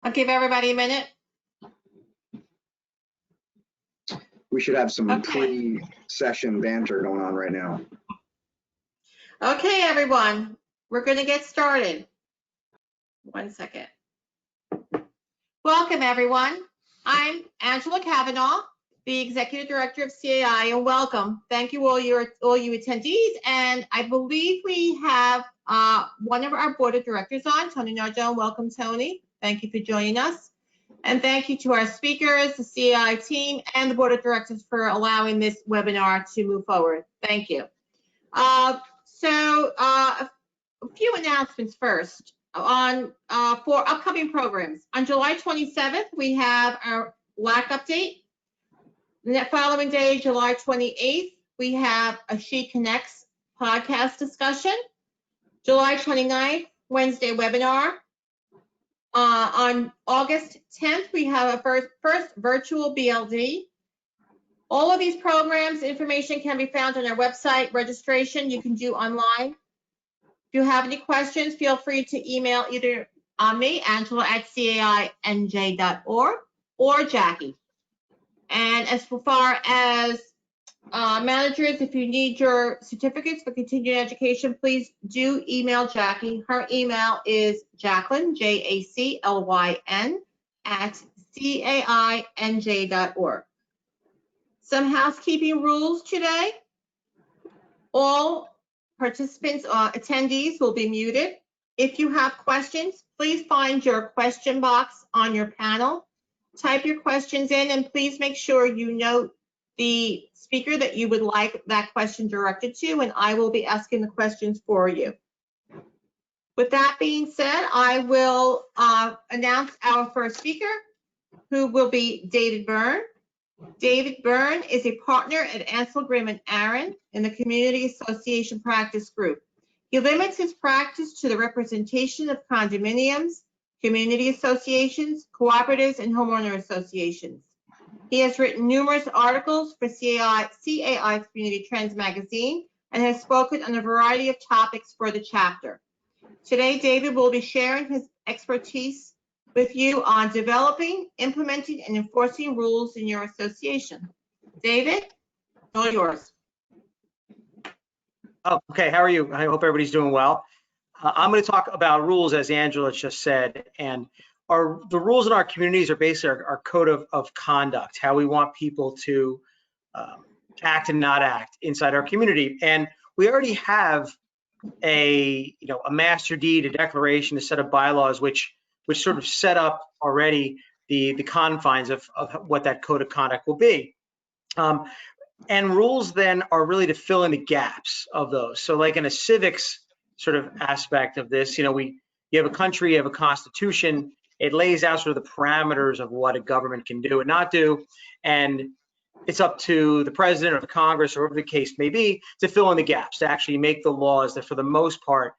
I'll give everybody a minute. We should have some pre-session banter going on right now. Okay, everyone, we're going to get started. 1 second. Welcome, everyone. I'm Angela Cavanaugh, the Executive Director of CAI, and welcome. Thank you all you attendees, and I believe we have one of our board of directors on, Tony Nardone. Welcome, Tony. Thank you for joining us. And thank you to our speakers, the CAI team, and the board of directors for allowing this webinar to move forward. Thank you. A few announcements first for upcoming programs. On July 27th, we have our LAC update. The following day, July 28th, we have a She Connects podcast discussion. July 29th, Wednesday webinar. On August 10th, we have a first virtual BLD. All of these programs, information can be found on our website. Registration you can do online. If you have any questions, feel free to email either me, Angela at CAI-NJ.org, or Jackie. And as far as managers, if you need your certificates for continuing education, please do email Jackie. Her email is Jacqueline, Jaclyn, at CAI-NJ.org. Some housekeeping rules today. All participants or attendees will be muted. If you have questions, please find your question box on your panel. Type your questions in, and please make sure you note the speaker that you would like that question directed to, and I will be asking the questions for you. With that being said, I will announce our first speaker, who will be David Byrne. David Byrne is a partner at Ansell, Grimm, and Aaron in the Community Association Practice Group. He limits his practice to the representation of condominiums, community associations, cooperatives, and homeowner associations. He has written numerous articles for CAI Community Trends magazine and has spoken on a variety of topics for the chapter. Today, David will be sharing his expertise with you on developing, implementing, and enforcing rules in your association. David, all yours. Oh, okay, how are you? I hope everybody's doing well. I'm going to talk about rules, as Angela just said, and the rules in our communities are basically our code of conduct, how we want people to act and not act inside our community. And we already have a master deed, a declaration, a set of bylaws which sort of set up already the confines of what that code of conduct will be. And rules then are really to fill in the gaps of those. So like in a civics sort of aspect of this, you have a country, you have a constitution, it lays out sort of the parameters of what a government can do and not do. And it's up to the president or the Congress or whatever the case may be to fill in the gaps, to actually make the laws that for the most part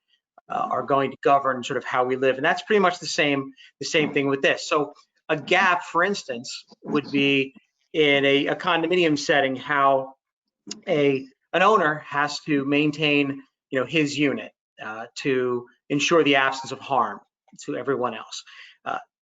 are going to govern sort of how we live. And that's pretty much the same thing with this. So a gap, for instance, would be in a condominium setting, how an owner has to maintain his unit to ensure the absence of harm to everyone else.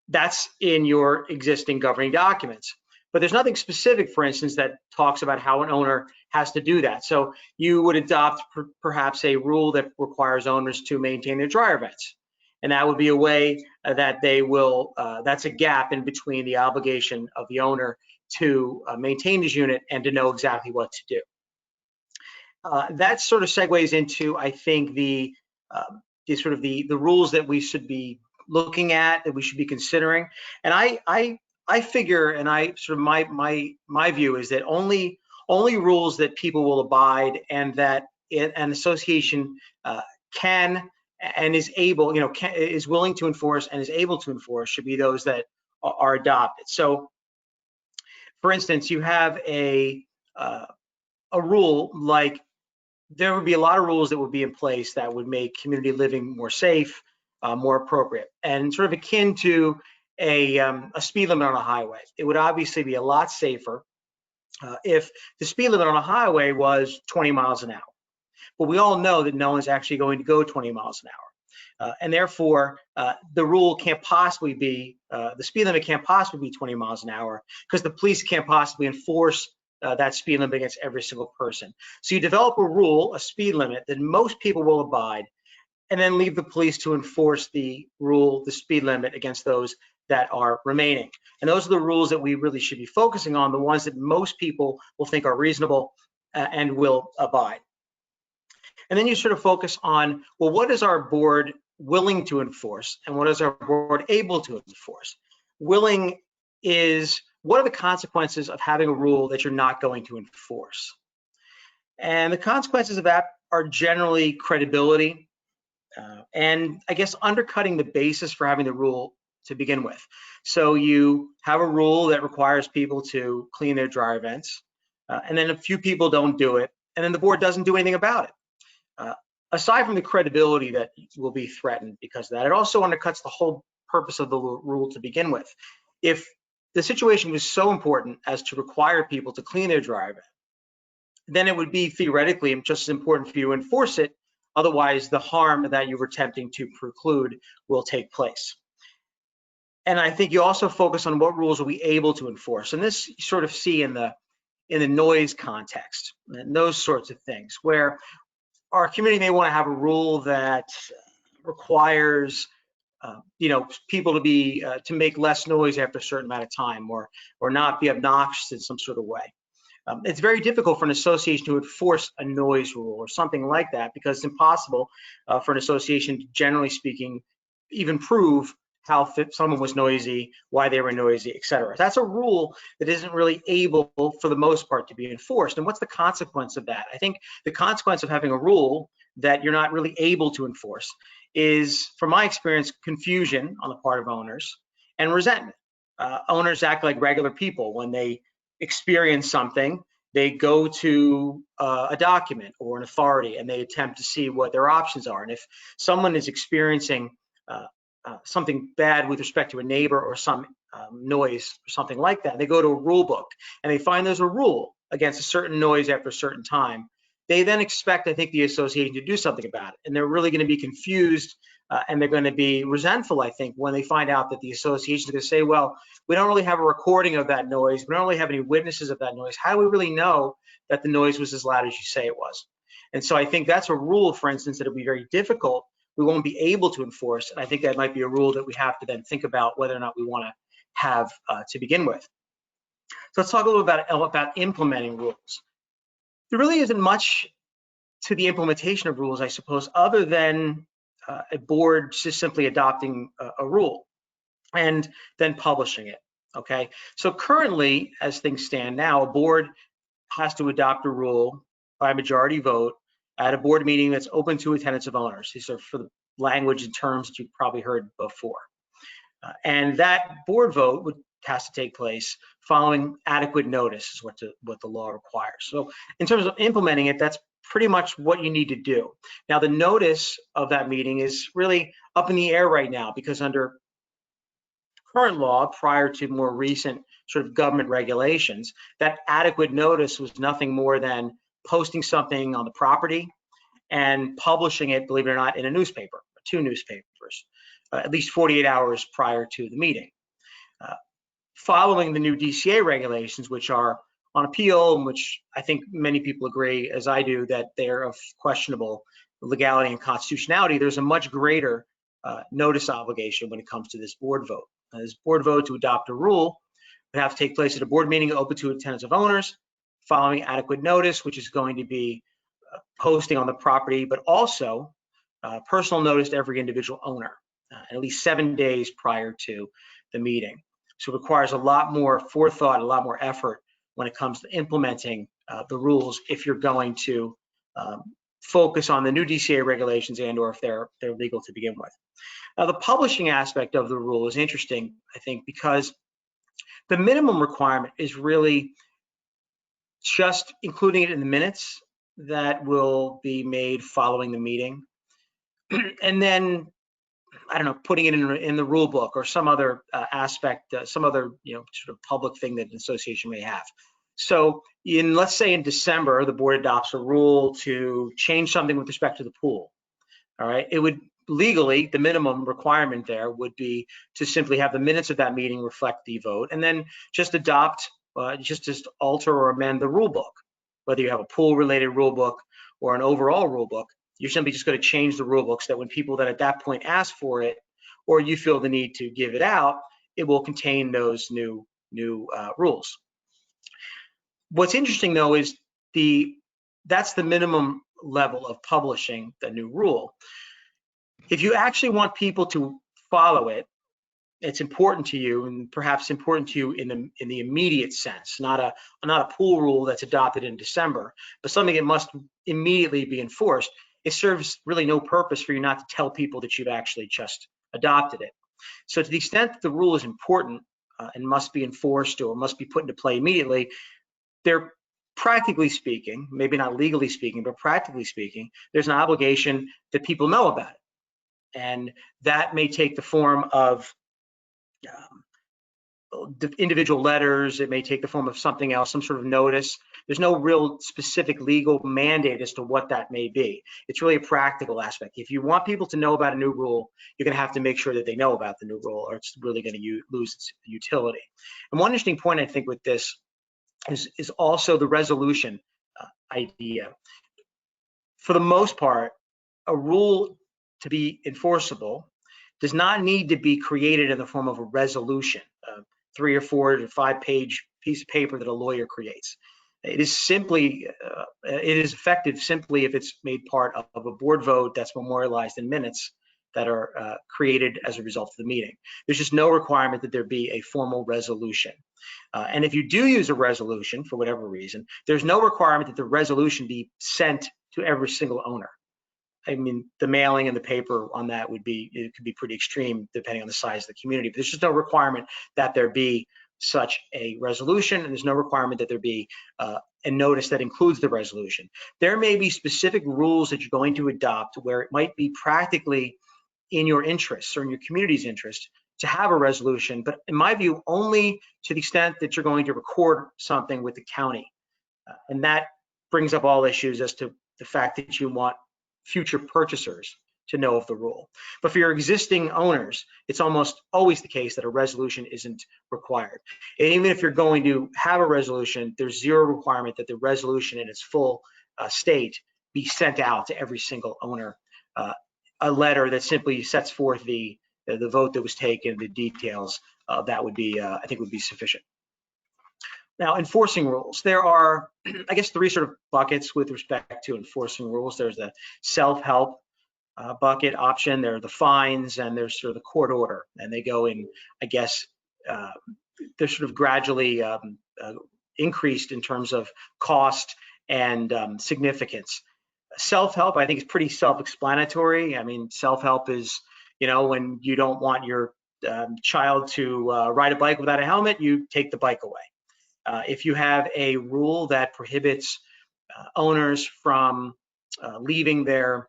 That's in your existing governing documents. But there's nothing specific, for instance, that talks about how an owner has to do that. So you would adopt perhaps a rule that requires owners to maintain their dryer vents. And that would be a way that they will, that's a gap in between the obligation of the owner to maintain his unit and to know exactly what to do. That sort of segues into, I think, the rules that we should be looking at, that we should be considering. And I figure, and my view is that only rules that people will abide and that an association can and is able, is willing to enforce and is able to enforce should be those that are adopted. So, for instance, you have a rule like there would be a lot of rules that would be in place that would make community living more safe, more appropriate, and sort of akin to a speed limit on a highway. It would obviously be a lot safer if the speed limit on a highway was 20 miles an hour. But we all know that no one's actually going to go 20 miles an And therefore, the rule can't possibly be, the speed limit can't possibly be 20 miles an hour because the police can't possibly enforce that speed limit against every single person. So you develop a rule, a speed limit that most people will abide, and then leave the police to enforce the rule, the speed limit against those that are remaining. And those are the rules that we really should be focusing on, the ones that most people will think are reasonable and will abide. And then you sort of focus on, well, what is our board willing to enforce and what is our board able to enforce? Willing is, what are the consequences of having a rule that you're not going to enforce? And the consequences of that are generally credibility and I guess undercutting the basis for having the rule to begin with. So you have a rule that requires people to clean their dry vents, and then a few people don't do it, and then the board doesn't do anything about it. Aside from the credibility that will be threatened because of that, it also undercuts the whole purpose of the rule to begin with. If the situation was so important as to require people to clean their dry vent, then it would be theoretically just as important for you to enforce it. Otherwise, the harm that you were attempting to preclude will take place. And I think you also focus on what rules are we able to enforce. And this you sort of see in the noise context and those sorts of things, where our community may want to have a rule that requires people to be to make less noise after a certain amount of time, or not be obnoxious in some sort of way. It's very difficult for an association to enforce a noise rule or something like that because it's impossible for an association, generally speaking, even prove how someone was noisy, why they were noisy, et cetera. That's a rule that isn't really able, for the most part, to be enforced. And what's the consequence of that? I think the consequence of having a rule that you're not really able to enforce is, from my experience, confusion on the part of owners and resentment. Owners act like regular people. When they experience something, they go to a document or an authority and they attempt to see what their options are. And if someone is experiencing something bad with respect to a neighbor or some noise or something like that, they go to a rule book and they find there's a rule against a certain noise after a certain time. They then expect, I think, the association to do something about it. And they're really going to be confused and they're going to be resentful, I think, when they find out that the association is going to say, well, we don't really have a recording of that noise. We don't really have any witnesses of that noise. How do we really know that the noise was as loud as you say it was? And so I think that's a rule, for instance, that will be very difficult. We won't be able to enforce. And I think that might be a rule that we have to then think about whether or not we want to have to begin with. So let's talk a little about implementing rules. There really isn't much to the implementation of rules, I suppose, other than a board just simply adopting a rule and then publishing it, okay? So currently, as things stand now, a board has to adopt a rule by majority vote at a board meeting that's open to attendance of owners. These are for the language and terms that you've probably heard before. And that board vote has to take place following adequate notice is what the law requires. So in terms of implementing it, that's pretty much what you need to do. Now, the notice of that meeting is really up in the air right now because under current law, prior to more recent sort of government regulations, that adequate notice was nothing more than posting something on the property and publishing it, believe it or not, in a newspaper, 2 newspapers, at least 48 hours prior to the meeting. Following the new DCA regulations, which are on appeal, and which I think many people agree, as I do, that they're of questionable legality and constitutionality, there's a much greater notice obligation when it comes to this board vote. This board vote to adopt a rule would have to take place at a board meeting open to attendance of owners, following adequate notice, which is going to be posting on the property, but also personal notice to every individual owner, at least 7 days prior to the meeting. So it requires a lot more forethought, a lot more effort when it comes to implementing the rules if you're going to focus on the new DCA regulations and or if they're legal to begin with. Now, the publishing aspect of the rule is interesting, I think, because the minimum requirement is really just including it in the minutes that will be made following the meeting. And then, I don't know, putting it in the rule book or some other aspect, some other sort of public thing that an association may have. So let's say in December, the board adopts a rule to change something with respect to the pool. All right, it would legally, the minimum requirement there would be to simply have the minutes of that meeting reflect the vote, and then just adopt, just alter or amend the rule book. Whether you have a pool-related rule book or an overall rule book, you're simply just going to change the rule book so that when people that at that point ask for it, or you feel the need to give it out, it will contain those new rules. What's interesting though is that's the minimum level of publishing the new rule. If you actually want people to follow it, it's important to you, and perhaps important to you in the immediate sense, not a pool rule that's adopted in December, but something that must immediately be enforced. It serves really no purpose for you not to tell people that you've actually just adopted it. So to the extent that the rule is important and must be enforced or must be put into play immediately, they're practically speaking, maybe not legally speaking, but practically speaking, there's an obligation that people know about it. And that may take the form of individual letters. It may take the form of something else, some sort of notice. There's no real specific legal mandate as to what that may be. It's really a practical aspect. If you want people to know about a new rule, you're going to have to make sure that they know about the new rule, or it's really going to lose its utility. And one interesting point, I think, with this is also the resolution idea. For the most part, a rule to be enforceable does not need to be created in the form of a resolution, a 3 or 4 or 5 page piece of paper that a lawyer creates. It is simply, it is effective simply if it's made part of a board vote that's memorialized in minutes that are created as a result of the meeting. There's just no requirement that there be a formal resolution. And if you do use a resolution for whatever reason, there's no requirement that the resolution be sent to every single owner. I mean, the mailing and the paper on that could be pretty extreme depending on the size of the community, but there's just no requirement that there be such a resolution, and there's no requirement that there be a notice that includes the resolution. There may be specific rules that you're going to adopt where it might be practically in your interests or in your community's interest to have a resolution, but in my view, only to the extent that you're going to record something with the county. And that brings up all issues as to the fact that you want future purchasers to know of the rule. But for your existing owners, it's almost always the case that a resolution isn't required. And even if you're going to have a resolution, there's zero requirement that the resolution in its full state be sent out to every single owner. A letter that simply sets forth the vote that was taken, the details, that would be, I think would be sufficient. Now, enforcing rules. There are, I guess, 3 sort of buckets with respect to enforcing rules. There's the self-help bucket option, there are the fines, and there's sort of the court order. And they go in, I guess, they're sort of gradually increased in terms of cost and significance. Self-help, I think, is pretty self-explanatory. I mean, self-help is, you know, when you don't want your child to ride a bike without a helmet, you take the bike away. If you have a rule that prohibits owners from leaving their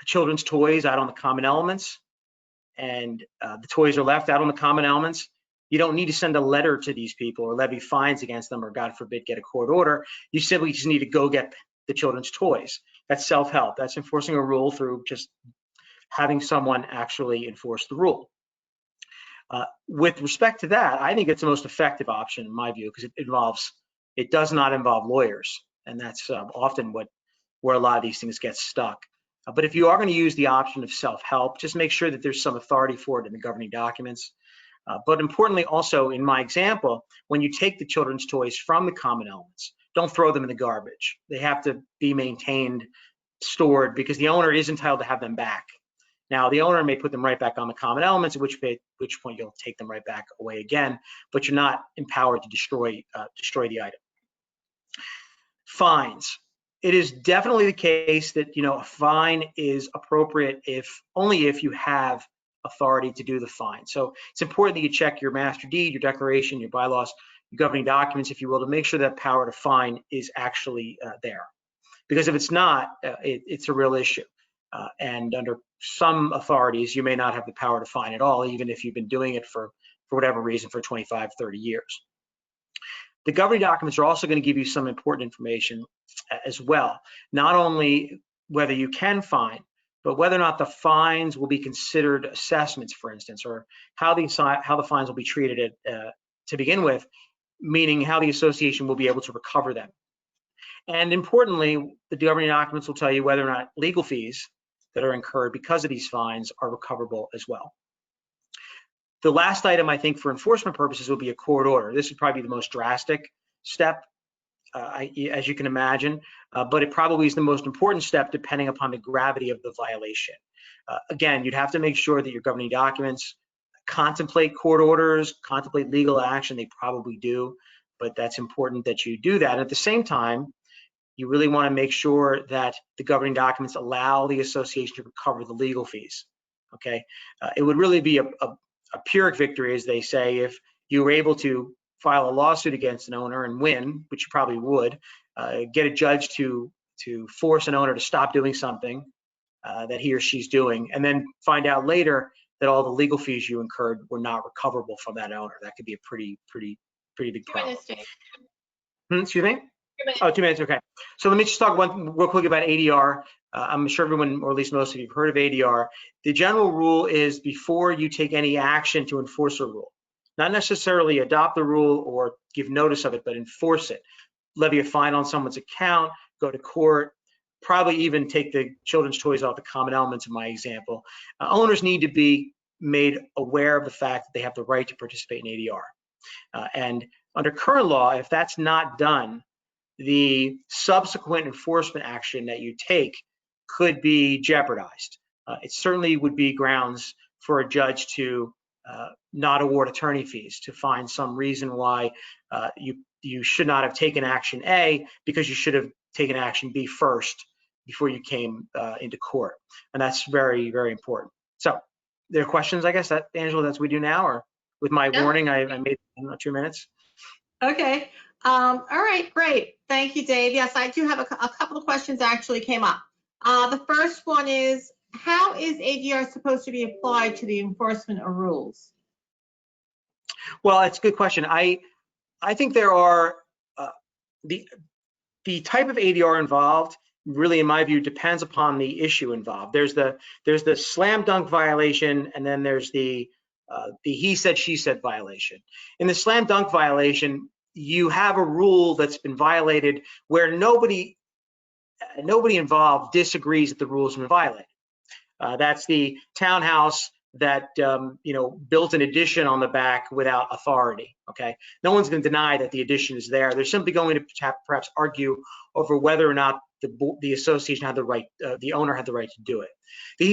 children's toys out on the common elements, and the toys are left out on the common elements, you don't need to send a letter to these people or levy fines against them or, God forbid, get a court order. You simply just need to go get the children's toys. That's self-help. That's enforcing a rule through just having someone actually enforce the rule. With respect to that, I think it's the most effective option in my view, because it does not involve lawyers, and that's often where a lot of these things get stuck. But if you are going to use the option of self-help, just make sure that there's some authority for it in the governing documents. But importantly, also in my example, when you take the children's toys from the common elements, don't throw them in the garbage. They have to be maintained, stored, because the owner is entitled to have them back. Now, the owner may put them right back on the common elements, at which point you'll take them right back away again, but you're not empowered to destroy the item. Fines. It is definitely the case that, you know, a fine is appropriate only if you have authority to do the fine. So it's important that you check your master deed, your declaration, your bylaws, your governing documents, if you will, to make sure that power to fine is actually there. Because if it's not, it's a real issue. And under some authorities, you may not have the power to fine at all, even if you've been doing it for whatever reason for 25, 30 years. The governing documents are also going to give you some important information as well. Not only whether you can fine, but whether or not the fines will be considered assessments, for instance, or how the fines will be treated to begin with, meaning how the association will be able to recover them. And importantly, the governing documents will tell you whether or not legal fees that are incurred because of these fines are recoverable as well. The last item, I think, for enforcement purposes will be a court order. This would probably be the most drastic step, as you can imagine, but it probably is the most important step depending upon the gravity of the violation. Again, you'd have to make sure that your governing documents contemplate court orders, contemplate legal action. They probably do, but that's important that you do that. And at the same time, you really want to make sure that the governing documents allow the association to recover the legal fees, okay? It would really be a Pyrrhic victory, as they say, if you were able to file a lawsuit against an owner and win, which you probably would, get a judge to force an owner to stop doing something that he or she's doing, and then find out later that all the legal fees you incurred were not recoverable from that owner. That could be a pretty big problem. Excuse me? 2 minutes. Oh, 2 minutes, okay. So let me just talk real quick about ADR. I'm sure everyone, or at least most of you, have heard of ADR. The general rule is before you take any action to enforce a rule, not necessarily adopt the rule or give notice of it, but enforce it. Levy a fine on someone's account, go to court, probably even take the children's toys off the common elements in my example. Owners need to be made aware of the fact that they have the right to participate in ADR. And under current law, if that's not done, the subsequent enforcement action that you take could be jeopardized. It certainly would be grounds for a judge to not award attorney fees, to find some reason why you should not have taken action A because you should have taken action B first before you came into court. And that's very, very important. So there are questions, I guess, that Angela, that's what we do now, or with my warning, I made 2 minutes. Okay. All right, great. Thank you, Dave. Yes, I do have a couple of questions that actually came up. The first one is, how is ADR supposed to be applied to the enforcement of rules? Well, it's a good question. I think there are, the type of ADR involved really, in my view, depends upon the issue involved. There's the slam dunk violation, and then there's the he said, she said violation. In the slam dunk violation, you have a rule that's been violated where nobody involved disagrees that the rules have been violated. That's the townhouse that built an addition on the back without authority. Okay, no one's going to deny that the addition is there. They're simply going to perhaps argue over whether or not the association had the right, the owner had the right to do it. The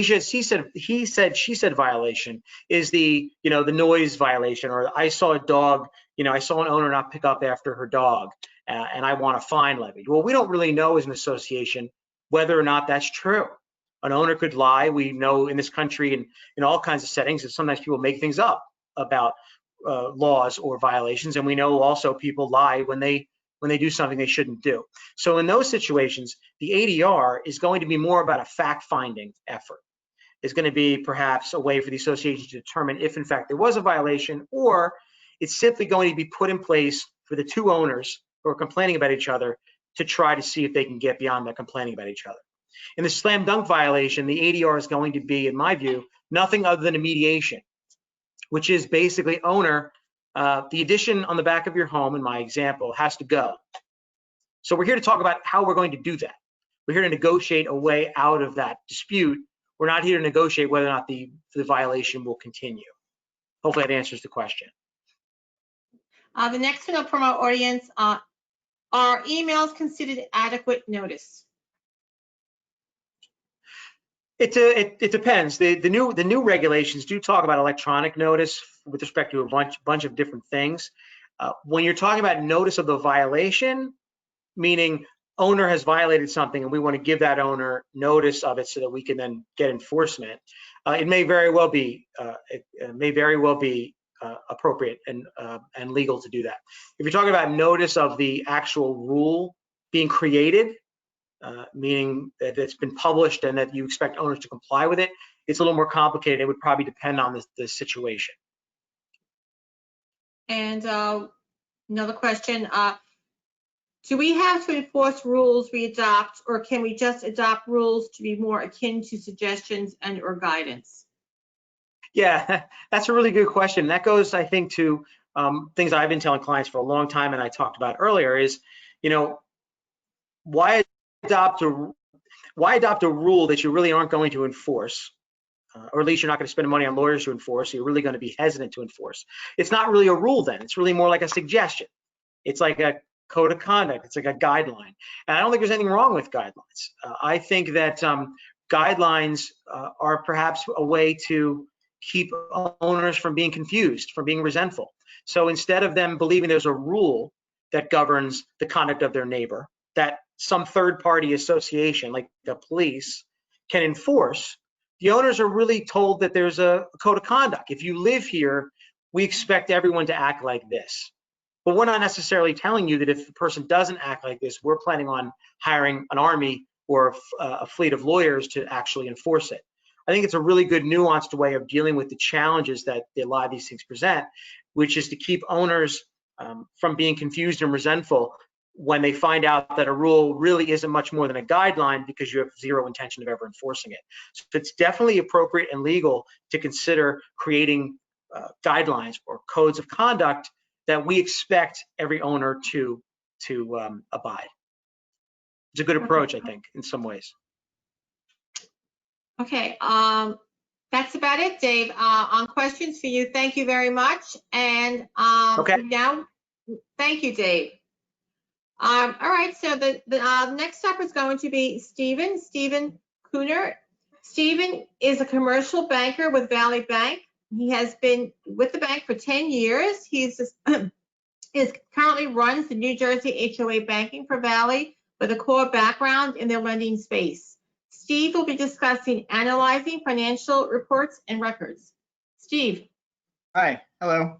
he said, she said violation is the the noise violation, or I saw a dog, I saw an owner not pick up after her dog, and I want a fine levied. Well, we don't really know as an association whether or not that's true. An owner could lie. We know in this country and in all kinds of settings that sometimes people make things up about laws or violations, and we know also people lie when they do something they shouldn't do. So in those situations, the ADR is going to be more about a fact-finding effort. It's going to be perhaps a way for the association to determine if in fact there was a violation, or it's simply going to be put in place for the two owners who are complaining about each other to try to see if they can get beyond that complaining about each other. In the slam dunk violation, the ADR is going to be, in my view, nothing other than a mediation, which is basically owner, the addition on the back of your home, in my example, has to go. So we're here to talk about how we're going to do that. We're here to negotiate a way out of that dispute. We're not here to negotiate whether or not the violation will continue. Hopefully that answers the question. The next one up from our audience, are emails considered adequate notice? It depends. The new regulations do talk about electronic notice with respect to a bunch of different things. When you're talking about notice of the violation, meaning owner has violated something and we want to give that owner notice of it so that we can then get enforcement, it may very well be appropriate and legal to do that. If you're talking about notice of the actual rule being created, meaning that it's been published and that you expect owners to comply with it, it's a little more complicated. It would probably depend on the situation. And another question, Do we have to enforce rules we adopt, or can we just adopt rules to be more akin to suggestions and or guidance? Yeah, that's a really good question. That goes, I think, to things I've been telling clients for a long time, and I talked about earlier is, you know, why adopt a rule that you really aren't going to enforce, or at least you're not going to spend money on lawyers to enforce, so you're really going to be hesitant to enforce. It's not really a rule then. It's really more like a suggestion. It's like a code of conduct. It's like a guideline. And I don't think there's anything wrong with guidelines. I think that guidelines are perhaps a way to keep owners from being confused, from being resentful. So instead of them believing there's a rule that governs the conduct of their neighbor, that some third-party association like the police can enforce, the owners are really told that there's a code of conduct. If you live here, we expect everyone to act like this. But we're not necessarily telling you that if the person doesn't act like this, we're planning on hiring an army or a fleet of lawyers to actually enforce it. I think it's a really good nuanced way of dealing with the challenges that a lot of these things present, which is to keep owners from being confused and resentful when they find out that a rule really isn't much more than a guideline because you have zero intention of ever enforcing it. So it's definitely appropriate and legal to consider creating guidelines or codes of conduct that we expect every owner to abide. It's a good approach, I think, in some ways. Okay, that's about it, Dave. On questions for you, thank you very much. And Okay. now, thank you, Dave. All right, so the next up is going to be Stephen Kuhner. Stephen is a commercial banker with Valley Bank. He has been with the bank for 10 years. He currently runs the New Jersey HOA banking for Valley with a core background in the lending space. Steve will be discussing analyzing financial reports and records. Steve. Hi, hello.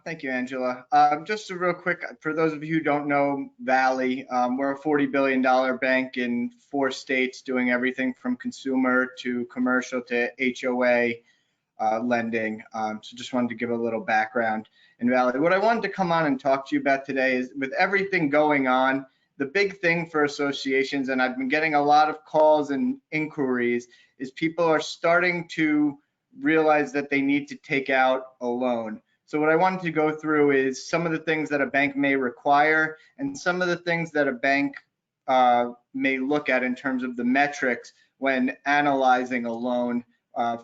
Thank you, Angela. Just a real quick, for those of you who don't know Valley, we're a $40 billion bank in 4 states doing everything from consumer to commercial to HOA lending. So just wanted to give a little background in Valley. What I wanted to come on and talk to you about today is with everything going on, the big thing for associations, and I've been getting a lot of calls and inquiries, is people are starting to realize that they need to take out a loan. So what I wanted to go through is some of the things that a bank may require and some of the things that a bank may look at in terms of the metrics when analyzing a loan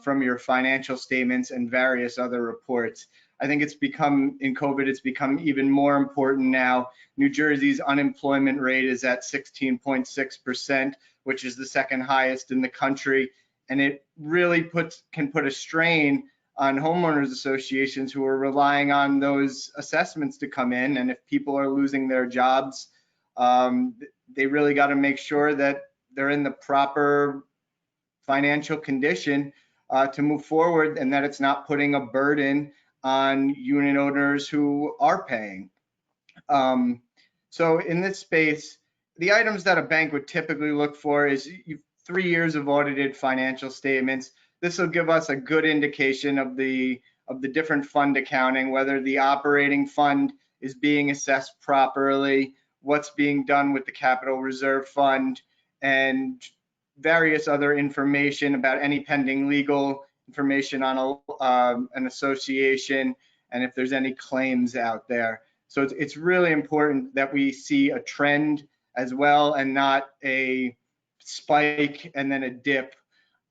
from your financial statements and various other reports. I think it's become, in COVID, it's become even more important now. New Jersey's unemployment rate is at 16.6%, which is the second highest in the country. And it really can put a strain on homeowners associations who are relying on those assessments to come in. And if people are losing their jobs, they really got to make sure that they're in the proper financial condition to move forward, and that it's not putting a burden on unit owners who are paying. So in this space, the items that a bank would typically look for is 3 years of audited financial statements. This will give us a good indication of the different fund accounting, whether the operating fund is being assessed properly, what's being done with the capital reserve fund, and various other information about any pending legal information on an association, and if there's any claims out there. So it's really important that we see a trend as well, and not a spike and then a dip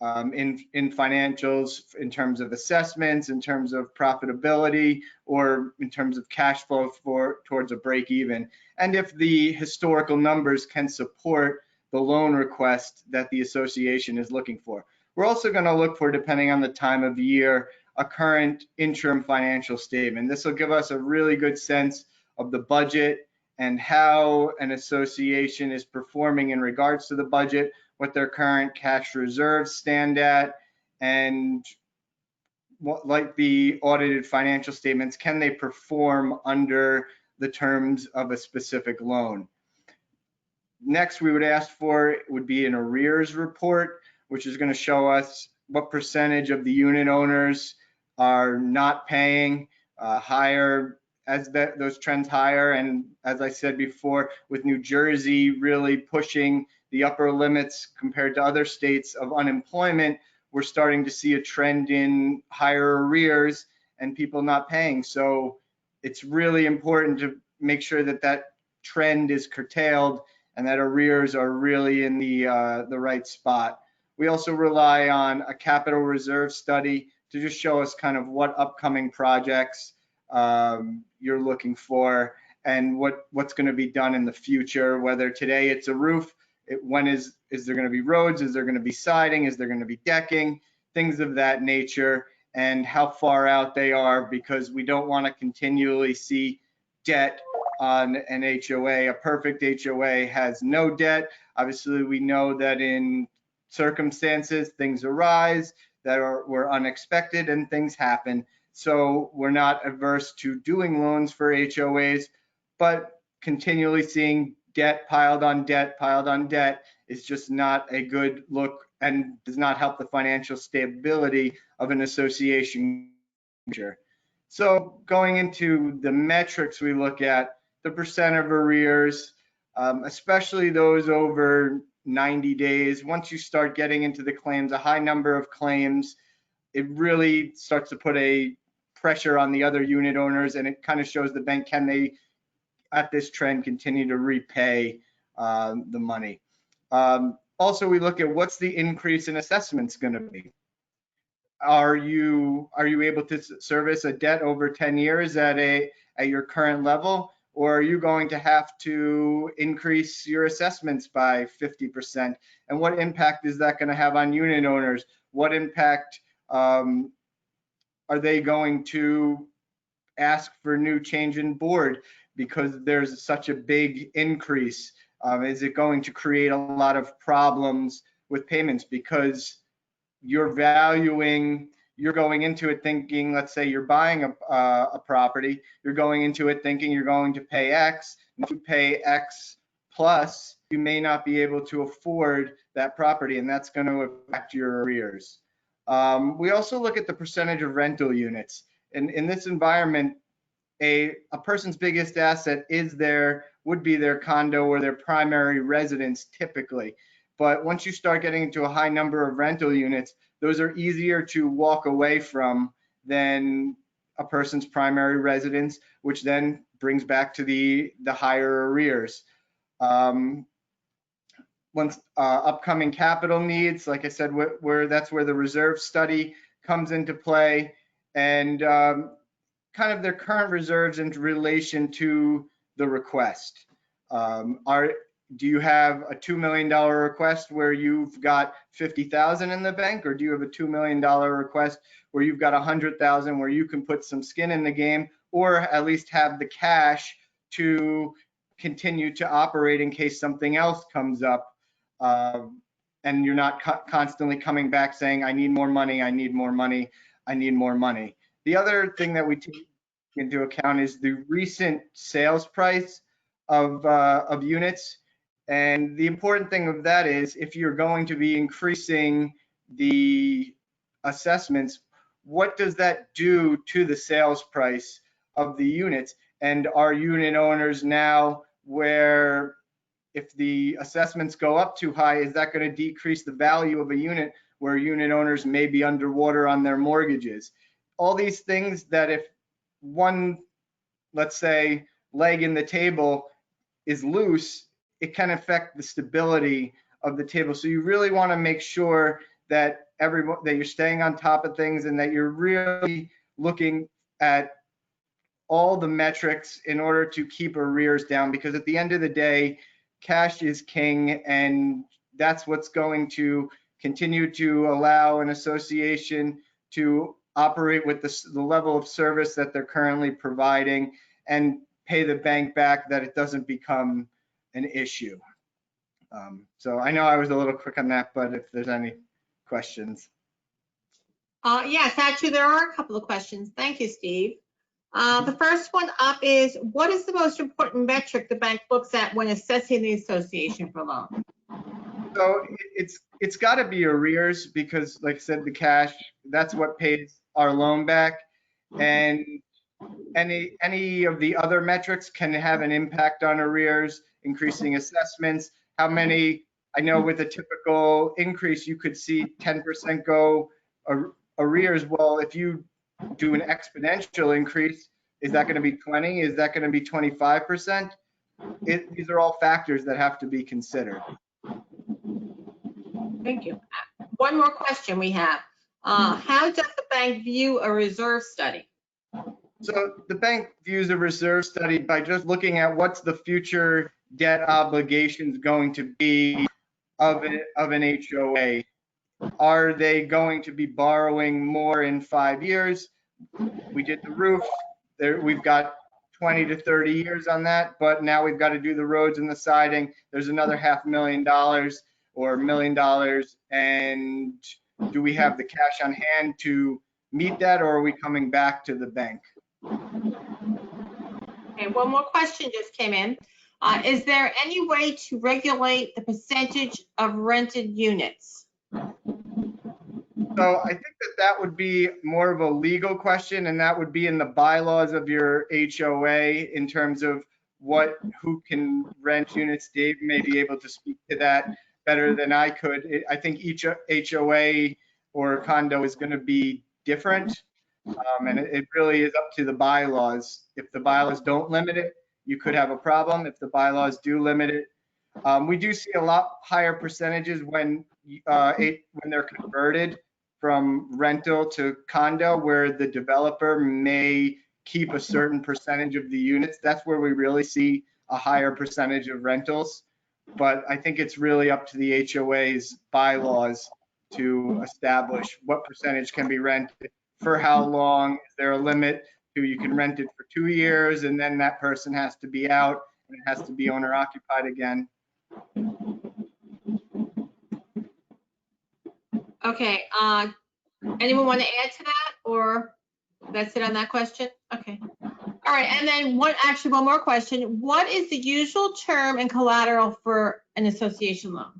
in financials in terms of assessments, in terms of profitability, or in terms of cash flow towards a break even. And if the historical numbers can support the loan request that the association is looking for. We're also going to look for, depending on the time of year, a current interim financial statement. This will give us a really good sense of the budget and how an association is performing in regards to the budget, what their current cash reserves stand at, and what, like the audited financial statements, can they perform under the terms of a specific loan. Next, we would ask for would be an arrears report, which is going to show us what percentage of the unit owners are not paying, higher those trends higher. And as I said before, with New Jersey really pushing the upper limits compared to other states of unemployment, we're starting to see a trend in higher arrears and people not paying. So it's really important to make sure that that trend is curtailed and that arrears are really in the right spot. We also rely on a capital reserve study to just show us kind of what upcoming projects you're looking for and what's going to be done in the future. Whether today it's a roof, when is there going to be roads? Is there going to be siding? Is there going to be decking? Things of that nature, and how far out they are, because we don't want to continually see debt on an HOA. A perfect HOA has no debt. Obviously, we know that in circumstances, things arise that were unexpected and things happen. So we're not averse to doing loans for HOAs, but continually seeing debt piled on debt piled on debt is just not a good look and does not help the financial stability of an association. So going into the metrics we look at, the percent of arrears, especially those over 90 days. Once you start getting into the claims, a high number of claims, it really starts to put a pressure on the other unit owners, and it kind of shows the bank, can they, at this trend, continue to repay the money. Also, we look at what's the increase in assessments going to be. Are you able to service a debt over 10 years at your current level, or are you going to have to increase your assessments by 50%? And what impact is that going to have on unit owners? What impact are they going to ask for new change in board because there's such a big increase? Is it going to create a lot of problems with payments because you're going into it thinking, let's say you're buying a property, you're going into it thinking you're going to pay X, and if you pay X plus, you may not be able to afford that property, and that's going to affect your arrears. We also look at the percentage of rental units. In this environment, a person's biggest asset would be their condo or their primary residence typically. But once you start getting into a high number of rental units, those are easier to walk away from than a person's primary residence, which then brings back to the higher arrears. Once upcoming capital needs, like I said, that's where the reserve study comes into play, and kind of their current reserves in relation to the request. Do you have a $2 million request where you've got $50,000 in the bank, or do you have a $2 million request where you've got $100,000 where you can put some skin in the game, or at least have the cash to continue to operate in case something else comes up, and you're not constantly coming back saying, I need more money, I need more money, I need more money. The other thing that we take into account is the recent sales price of units. And the important thing of that is, if you're going to be increasing the assessments, what does that do to the sales price of the units? And are unit owners now, where if the assessments go up too high, is that going to decrease the value of a unit where unit owners may be underwater on their mortgages? All these things that if one, let's say, leg in the table is loose, it can affect the stability of the table. So you really want to make sure that that you're staying on top of things and that you're really looking at all the metrics in order to keep arrears down, because at the end of the day, cash is king, and that's what's going to continue to allow an association to operate with the level of service that they're currently providing and pay the bank back, that it doesn't become an issue. So I know I was a little quick on that, but if there's any questions. Yes, actually, there are a couple of questions. Thank you, Steve. The first one up is, what is the most important metric the bank looks at when assessing the association for loan? So it's got to be arrears, because like I said, the cash, that's what pays our loan back. And any of the other metrics can have an impact on arrears, increasing assessments. How many, I know with a typical increase, you could see 10% go arrears. Well, if you do an exponential increase, is that going to be 20? Is that going to be 25%? These are all factors that have to be considered. Thank you. One more question we have. How does the bank view a reserve study? So the bank views a reserve study by just looking at what's the future debt obligations going to be of an HOA. Are they going to be borrowing more in 5 years? We did the roof. We've got 20 to 30 years on that, but now we've got to do the roads and the siding. There's another $500,000 or $1 million. And do we have the cash on hand to meet that, or are we coming back to the bank? Okay, one more question just came in. Is there any way to regulate the percentage of rented units? So I think that would be more of a legal question, and that would be in the bylaws of your HOA in terms of who can rent units. Dave may be able to speak to that better than I could. I think each HOA or condo is going to be different, and it really is up to the bylaws. If the bylaws don't limit it, you could have a problem. If the bylaws do limit it, we do see a lot higher percentages when they're converted from rental to condo, where the developer may keep a certain percentage of the units. That's where we really see a higher percentage of rentals. But I think it's really up to the HOA's bylaws to establish what percentage can be rented, for how long. Is there a limit to you can rent it for 2 years and then that person has to be out and it has to be owner occupied again? Okay, anyone want to add to that, or that's it on that question? Okay. All right, and then one more question. What is the usual term and collateral for an association loan?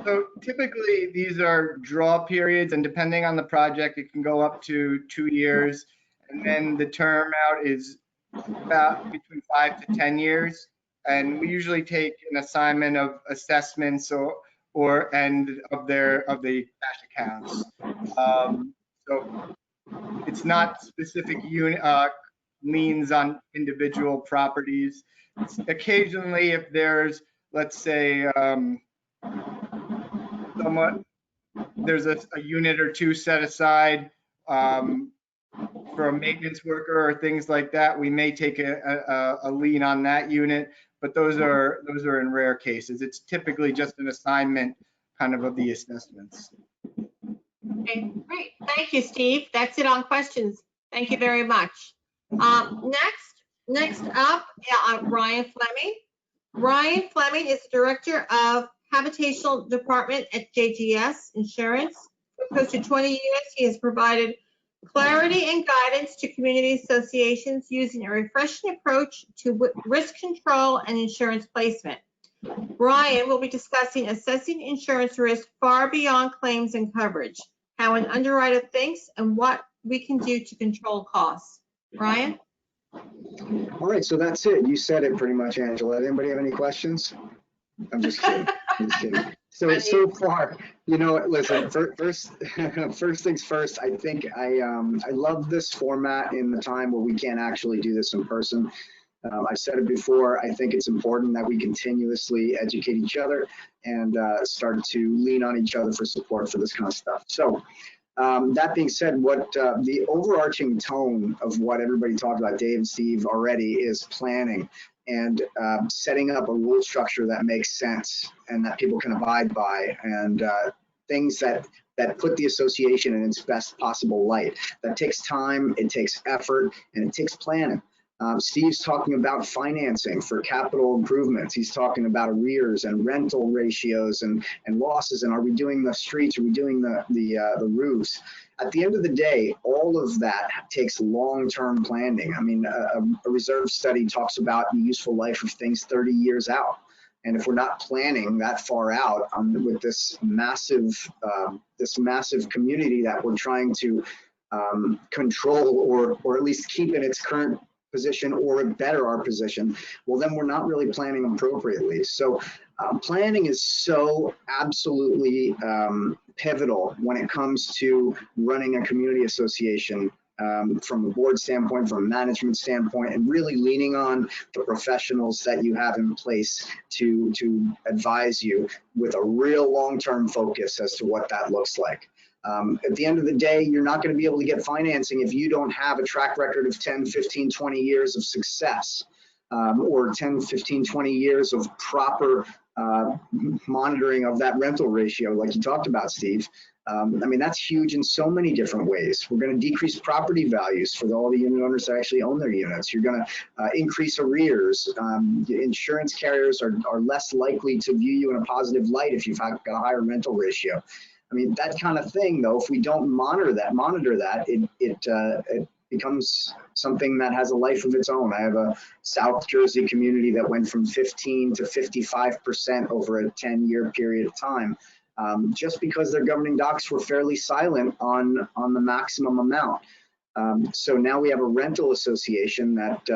So typically these are draw periods, and depending on the project, it can go up to 2 years. And then the term out is about between 5 to 10 years. And we usually take an assignment of assessments and of the cash accounts. So it's not specific liens on individual properties. Occasionally, if there's, let's say, there's a unit or two set aside for a maintenance worker or things like that, we may take a lien on that unit, but those are in rare cases. It's typically just an assignment kind of the assessments. Okay, great. Thank you, Steve. That's it on questions. Thank you very much. Next up, Ryan Fleming. Ryan Fleming is Director of Habitational Department at JGS Insurance. For close to 20 years, he has provided clarity and guidance to community associations using a refreshing approach to risk control and insurance placement. Ryan will be discussing assessing insurance risk far beyond claims and coverage, how an underwriter thinks, and what we can do to control costs. Ryan? All right, so that's it. You said it pretty much, Angela. Anybody have any questions? I'm just kidding. I'm just kidding. So far, listen, first things first, I think I love this format in the time where we can't actually do this in person. I've said it before, I think it's important that we continuously educate each other and start to lean on each other for support for this kind of stuff. So that being said, what the overarching tone of what everybody talked about, Dave and Steve already, is planning and setting up a rule structure that makes sense and that people can abide by, and things that put the association in its best possible light. That takes time, it takes effort, and it takes planning. Steve's talking about financing for capital improvements. He's talking about arrears and rental ratios and losses, and are we doing the streets, are we doing the roofs? At the end of the day, all of that takes long-term planning. I mean, a reserve study talks about the useful life of things 30 years out. And if we're not planning that far out with this massive community that we're trying to control or at least keep in its current position or better our position, well, then we're not really planning appropriately. So planning is so absolutely pivotal when it comes to running a community association, from a board standpoint, from a management standpoint, and really leaning on the professionals that you have in place to advise you with a real long-term focus as to what that looks like. At the end of the day, you're not going to be able to get financing if you don't have a track record of 10, 15, 20 years of success, or 10, 15, 20 years of proper monitoring of that rental ratio, like you talked about, Steve. I mean, that's huge in so many different ways. We're going to decrease property values for all the unit owners that actually own their units. You're going to increase arrears. Insurance carriers are less likely to view you in a positive light if you've got a higher rental ratio. I mean, that kind of thing, though, if we don't monitor that, it becomes something that has a life of its own. I have a South Jersey community that went from 15 to 55% over a 10-year period of time, just because their governing docs were fairly silent on the maximum amount. So now we have a rental association that,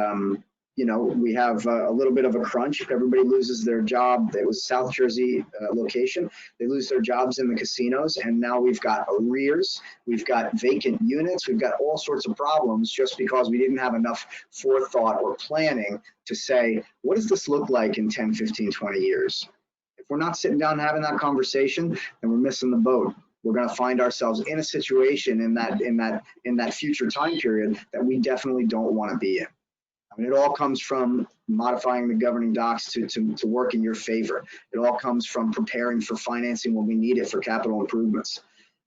you know, we have a little bit of a crunch. If everybody loses their job, it was South Jersey location, they lose their jobs in the casinos, and now we've got arrears, we've got vacant units, we've got all sorts of problems just because we didn't have enough forethought or planning to say, what does this look like in 10, 15, 20 years? If we're not sitting down and having that conversation, then we're missing the boat. We're going to find ourselves in a situation in that future time period that we definitely don't want to be in. I mean, it all comes from modifying the governing docs to work in your favor. It all comes from preparing for financing when we need it for capital improvements.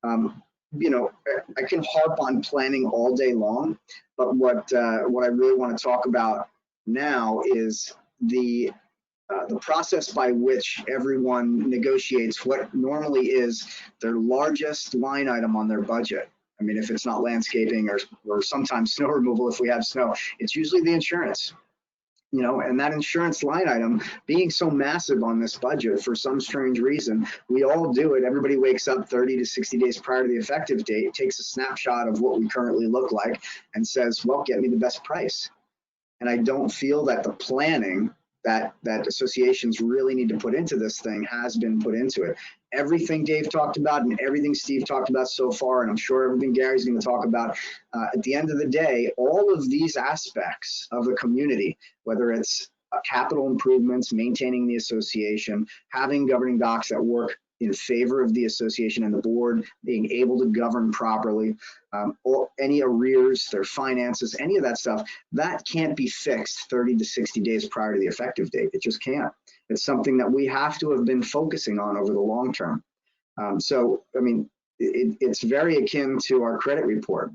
You know, I can harp on planning all day long, but what I really want to talk about now is the process by which everyone negotiates what normally is their largest line item on their budget. I mean, if it's not landscaping or sometimes snow removal, if we have snow, it's usually the insurance, you know, and that insurance line item being so massive on this budget for some strange reason, we all do it. Everybody wakes up 30 to 60 days prior to the effective date, takes a snapshot of what we currently look like and says, well, get me the best price. And I don't feel that the planning that associations really need to put into this thing has been put into it. Everything Dave talked about and everything Steve talked about so far, and I'm sure everything Gary's going to talk about, at the end of the day, all of these aspects of the community, whether it's capital improvements, maintaining the association, having governing docs that work in favor of the association and the board, being able to govern properly, or any arrears, their finances, any of that stuff, that can't be fixed 30 to 60 days prior to the effective date. It just can't. It's something that we have to have been focusing on over the long term. So, I mean, it's very akin to our credit report.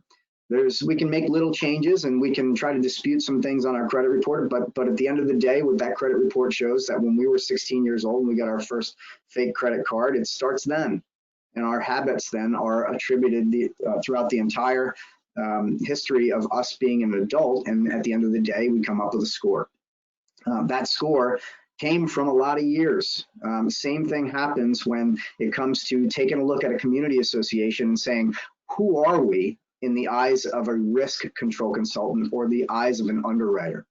We can make little changes and we can try to dispute some things on our credit report, but at the end of the day, what that credit report shows that when we were 16 years old and we got our first fake credit card, it starts then. And our habits then are attributed throughout the entire history of us being an adult. And at the end of the day, we come up with a score. That score came from a lot of years. Same thing happens when it comes to taking a look at a community association and saying, who are we in the eyes of a risk control consultant or the eyes of an underwriter?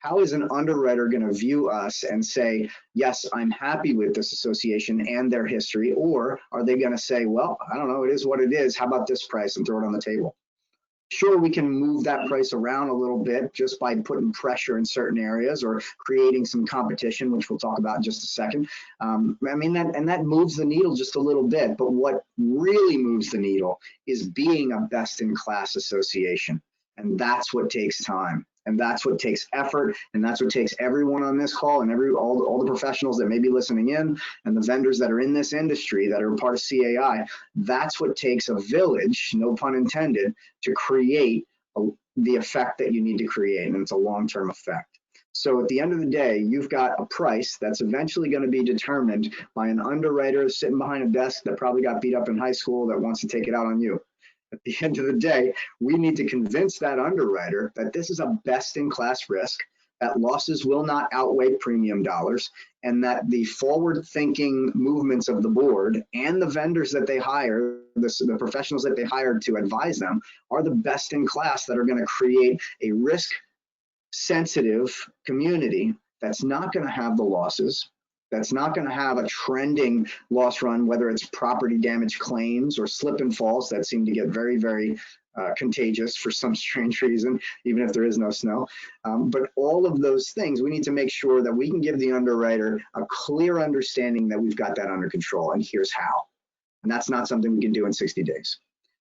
How is an underwriter going to view us and say, yes, I'm happy with this association and their history? Or are they going to say, well, I don't know, it is what it is. How about this price, and throw it on the table? Sure, we can move that price around a little bit just by putting pressure in certain areas or creating some competition, which we'll talk about in just a second. I mean, that moves the needle just a little bit, but what really moves the needle is being a best-in-class association. And that's what takes time. And that's what takes effort, and that's what takes everyone on this call and all the professionals that may be listening in and the vendors that are in this industry that are part of CAI. That's what takes a village, no pun intended, to create the effect that you need to create, and it's a long-term effect. So at the end of the day, you've got a price that's eventually going to be determined by an underwriter sitting behind a desk that probably got beat up in high school that wants to take it out on you. At the end of the day, we need to convince that underwriter that this is a best-in-class risk, that losses will not outweigh premium dollars, and that the forward-thinking movements of the board and the vendors that they hire, the professionals that they hired to advise them, are the best in class that are going to create a risk-sensitive community that's not going to have the losses, that's not going to have a trending loss run, whether it's property damage claims or slip and falls that seem to get very, very contagious for some strange reason, even if there is no snow. But all of those things, we need to make sure that we can give the underwriter a clear understanding that we've got that under control, and here's how. And that's not something we can do in 60 days.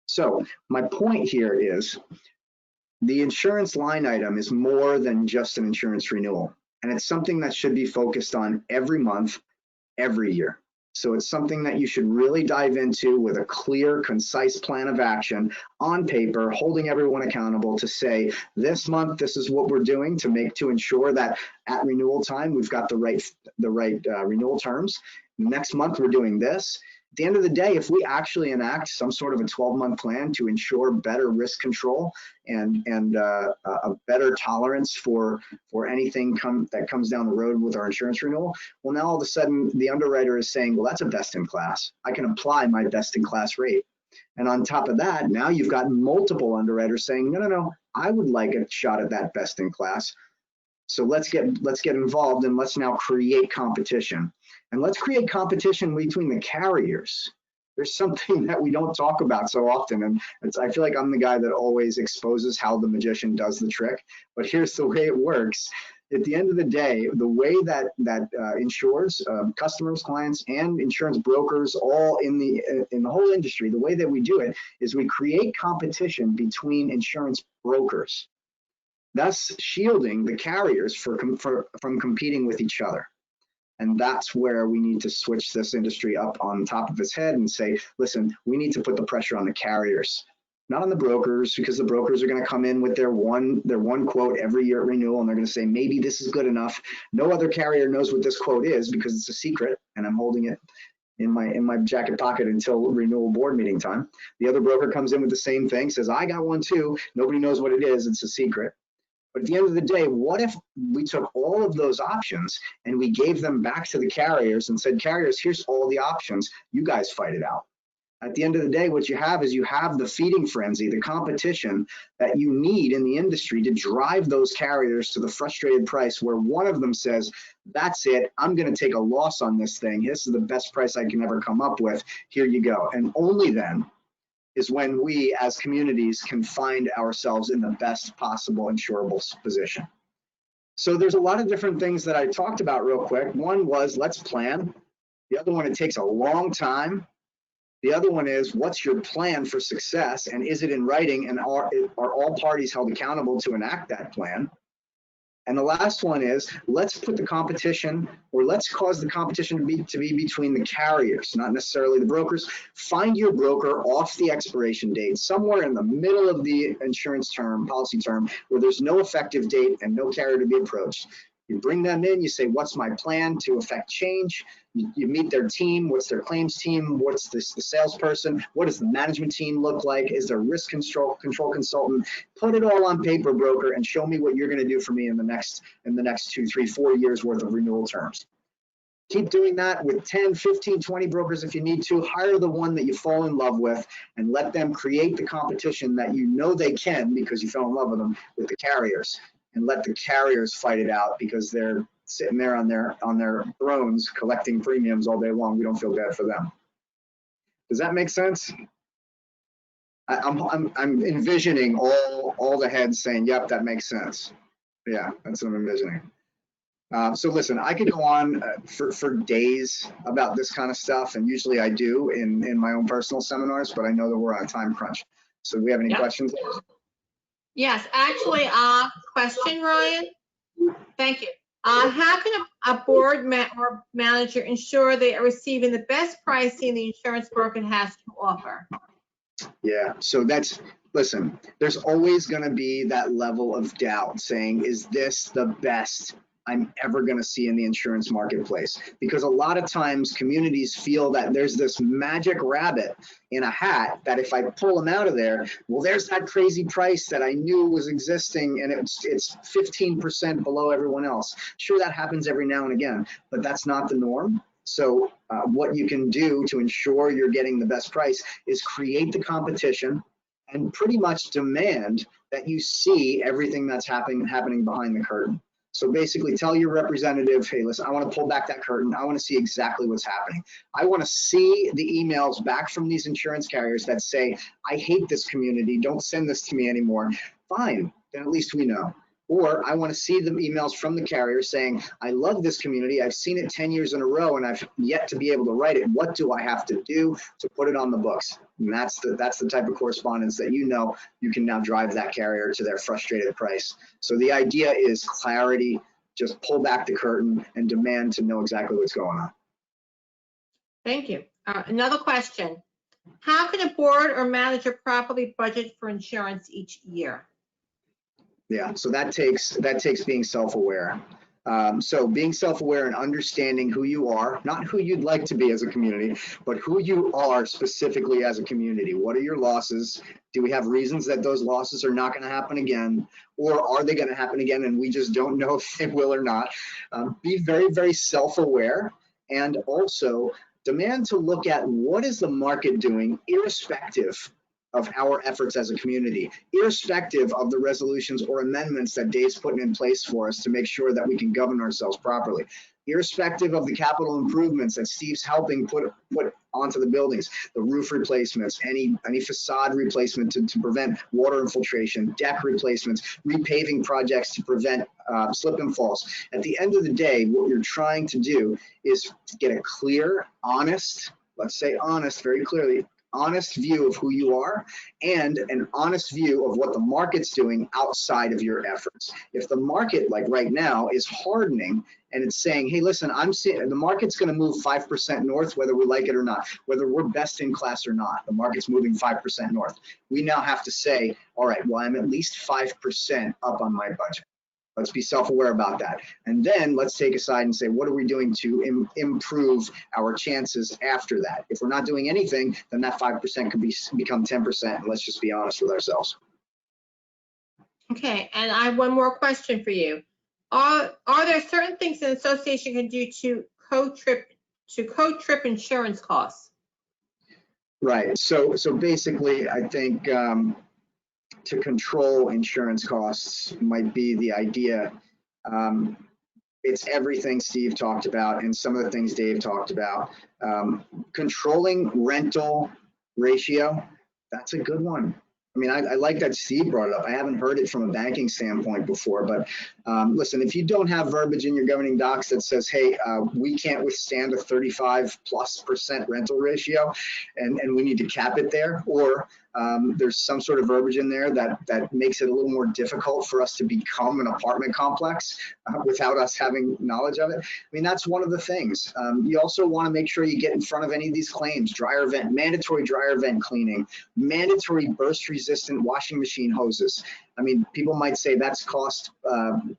So my point here is the insurance line item is more than just an insurance renewal. And it's something that should be focused on every month, every year. So it's something that you should really dive into with a clear, concise plan of action on paper, holding everyone accountable to say, this month, this is what we're doing to ensure that at renewal time, we've got the right renewal terms. Next month, we're doing this. At the end of the day, if we actually enact some sort of a 12-month plan to ensure better risk control and a better tolerance for anything that comes down the road with our insurance renewal, well, now all of a sudden the underwriter is saying, well, that's a best in class. I can apply my best in class rate. And on top of that, now you've got multiple underwriters saying, no, I would like a shot at that best in class. So let's get involved, and let's now create competition. And let's create competition between the carriers. There's something that we don't talk about so often, and I feel like I'm the guy that always exposes how the magician does the trick, but here's the way it works. At the end of the day, the way that insurers, customers, clients, and insurance brokers, all in the whole industry, the way that we do it is we create competition between insurance brokers, thus shielding the carriers from competing with each other. And that's where we need to switch this industry up on top of its head and say, listen, we need to put the pressure on the carriers, not on the brokers, because the brokers are going to come in with their one quote every year at renewal, and they're going to say, maybe this is good enough. No other carrier knows what this quote is because it's a secret, and I'm holding it in my jacket pocket until renewal board meeting time. The other broker comes in with the same thing, says, I got one too. Nobody knows what it is. It's a secret. But at the end of the day, what if we took all of those options and we gave them back to the carriers and said, carriers, here's all the options. You guys fight it out. At the end of the day, what you have is you have the feeding frenzy, the competition that you need in the industry to drive those carriers to the frustrated price where one of them says, that's it, I'm going to take a loss on this thing. This is the best price I can ever come up with. Here you go. And only then is when we as communities can find ourselves in the best possible insurable position. So there's a lot of different things that I talked about real quick. One was let's plan. The other one, it takes a long time. The other one is what's your plan for success, and is it in writing, and are all parties held accountable to enact that plan? And the last one is let's put the competition, or let's cause the competition to be between the carriers, not necessarily the brokers. Find your broker off the expiration date, somewhere in the middle of the insurance term, policy term, where there's no effective date and no carrier to be approached. You bring them in, you say, what's my plan to affect change? You meet their team, what's their claims team, what's the salesperson, what does the management team look like, is there a risk control consultant? Put it all on paper, broker, and show me what you're gonna do for me in the next 2, 3, 4 years worth of renewal terms. Keep doing that with 10, 15, 20 brokers if you need to. Hire the one that you fall in love with and let them create the competition that you know they can because you fell in love with them with the carriers. And let the carriers fight it out because they're sitting there on their thrones collecting premiums all day long. We don't feel bad for them. Does that make sense? I'm envisioning all the heads saying, "Yep, that makes sense." Yeah, that's what I'm envisioning. So listen, I could go on for days about this kind of stuff, and usually I do in my own personal seminars, but I know that we're on a time crunch. So do we have any questions? Yes, actually, question, Ryan. Thank you. How can a board or manager ensure they are receiving the best pricing the insurance broker has to offer? Yeah, so listen, there's always going to be that level of doubt saying, is this the best I'm ever going to see in the insurance marketplace. Because a lot of times communities feel that there's this magic rabbit in a hat that if I pull them out of there, well, there's that crazy price that I knew was existing and it's 15% below everyone else. Sure, that happens every now and again, but that's not the norm. So what you can do to ensure you're getting the best price is create the competition and pretty much demand that you see everything that's happening behind the curtain. So basically tell your representative, hey, listen, I want to pull back that curtain. I want to see exactly what's happening. I want to see the emails back from these insurance carriers that say, I hate this community. Don't send this to me anymore. Fine, then at least we know. Or I want to see the emails from the carrier saying, I love this community. I've seen it 10 years in a row and I've yet to be able to write it. What do I have to do to put it on the books? And that's the type of correspondence that you can now drive that carrier to their frustrated price. So the idea is clarity, just pull back the curtain and demand to know exactly what's going on. Thank you. Another question. How can a board or manager properly budget for insurance each year? Yeah, so that takes being self-aware. So being self-aware and understanding who you are, not who you'd like to be as a community, but who you are specifically as a community. What are your losses? Do we have reasons that those losses are not going to happen again? Or are they going to happen again and we just don't know if they will or not? Be very, very self-aware and also demand to look at what is the market doing irrespective of our efforts as a community, irrespective of the resolutions or amendments that Dave's putting in place for us to make sure that we can govern ourselves properly, irrespective of the capital improvements that Steve's helping put onto the buildings, the roof replacements, any facade replacement to prevent water infiltration, deck replacements, repaving projects to prevent slip and falls. At the end of the day, what you're trying to do is get a clear, honest, let's say honest, very clearly, honest view of who you are and an honest view of what the market's doing outside of your efforts. If the market, like right now, is hardening and it's saying, hey, listen, I'm seeing the market's going to move 5% north, whether we like it or not, whether we're best in class or not, the market's moving 5% north. We now have to say, all right, well, I'm at least 5% up on my budget. Let's be self-aware about that. And then let's take a side and say, what are we doing to improve our chances after that? If we're not doing anything, then that 5% could become 10%. And let's just be honest with ourselves. Okay, and I have one more question for you. Are there certain things an association can do to co-trip insurance costs? Right. So basically, I think to control insurance costs might be the idea. It's everything Steve talked about and some of the things Dave talked about. Controlling rental ratio, that's a good one. I mean, I like that Steve brought it up. I haven't heard it from a banking standpoint before, but listen, if you don't have verbiage in your governing docs that says, hey, we can't withstand a 35+% rental ratio and we need to cap it there, or there's some sort of verbiage in there that makes it a little more difficult for us to become an apartment complex without us having knowledge of it. I mean, that's one of the things. You also want to make sure you get in front of any of these claims, dryer vent, mandatory dryer vent cleaning, mandatory burst resistant washing machine hoses. I mean, people might say that's cost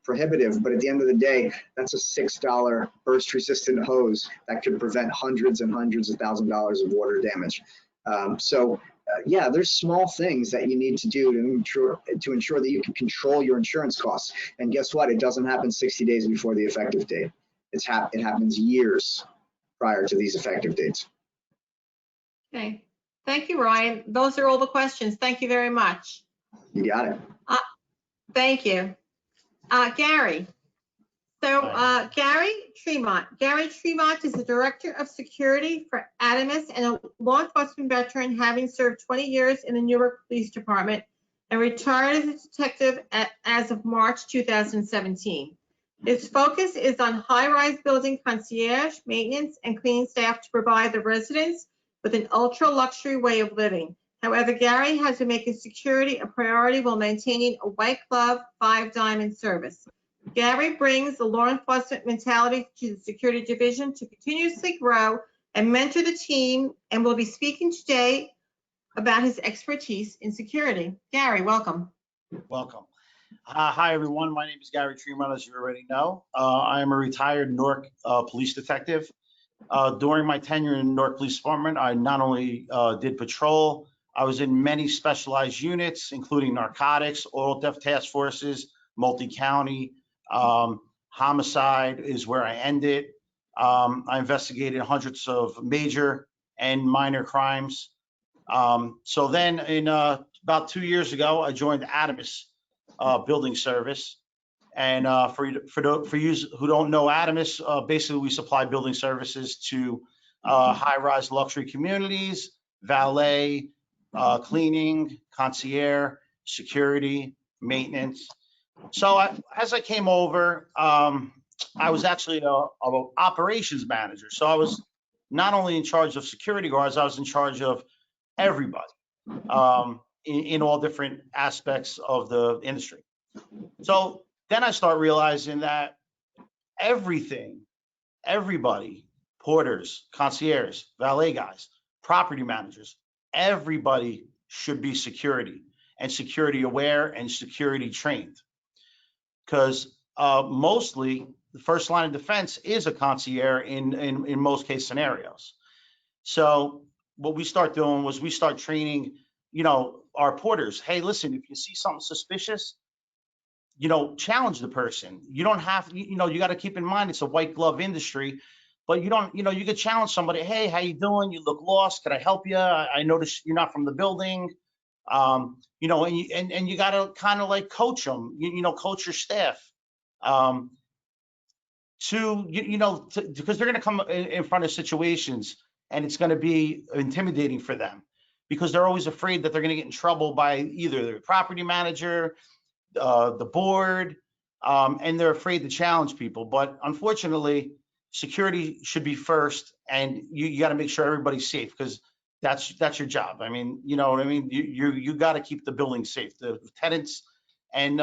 prohibitive, but at the end of the day, that's a $6 burst resistant hose that could prevent hundreds and hundreds of thousands of dollars of water damage. Yeah, there's small things that you need to do to ensure that you can control your insurance costs. And guess what? It doesn't happen 60 days before the effective date. It happens years prior to these effective dates. Okay, thank you, Ryan. Those are all the questions. Thank you very much. You got it. Thank you. Gary. So Gary Tremont. Gary Tremont is the Director of Security for Adamas and a law enforcement veteran, having served 20 years in the Newark Police Department and retired as a detective as of March 2017. His focus is on high-rise building concierge, maintenance, and cleaning staff to provide the residents with an ultra-luxury way of living. However, Gary has been making security a priority while maintaining a white glove, 5-diamond service. Gary brings the law enforcement mentality to the security division to continuously grow and mentor the team, and will be speaking today about his expertise in security. Gary, welcome. Welcome. Hi, everyone. My name is Gary Tremont, as you already know. I am a retired Newark police detective. During my tenure in Newark Police Department, I not only did patrol, I was in many specialized units, including narcotics, oral theft task forces, multi-county, homicide is where I ended. I investigated hundreds of major and minor crimes. So then in about 2 years ago, I joined Adamas building service. And for you who don't know Adamas, basically we supply building services to high-rise luxury communities, valet, cleaning, concierge, security, maintenance. So as I came over, I was actually a operations manager. So I was not only in charge of security guards, I was in charge of everybody in all different aspects of the industry. So then I start realizing that everybody, porters, concierge, valet guys, property managers, everybody should be security and security aware and security trained. Because mostly the first line of defense is a concierge in most case scenarios. So what we start doing was we start training, our porters. Hey, listen, if you see something suspicious, challenge the person. You don't have, you got to keep in mind it's a white glove industry, but you don't, you could challenge somebody. Hey, how you doing? You look lost. Could I help you? I noticed you're not from the building. And you got to kind of like coach them, coach your staff because they're going to come in front of situations and it's going to be intimidating for them because they're always afraid that they're going to get in trouble by either the property manager, the board, and they're afraid to challenge people. But unfortunately, security should be first, and you got to make sure everybody's safe because that's your job. I mean, you know what I mean? You got to keep the building safe. The tenants and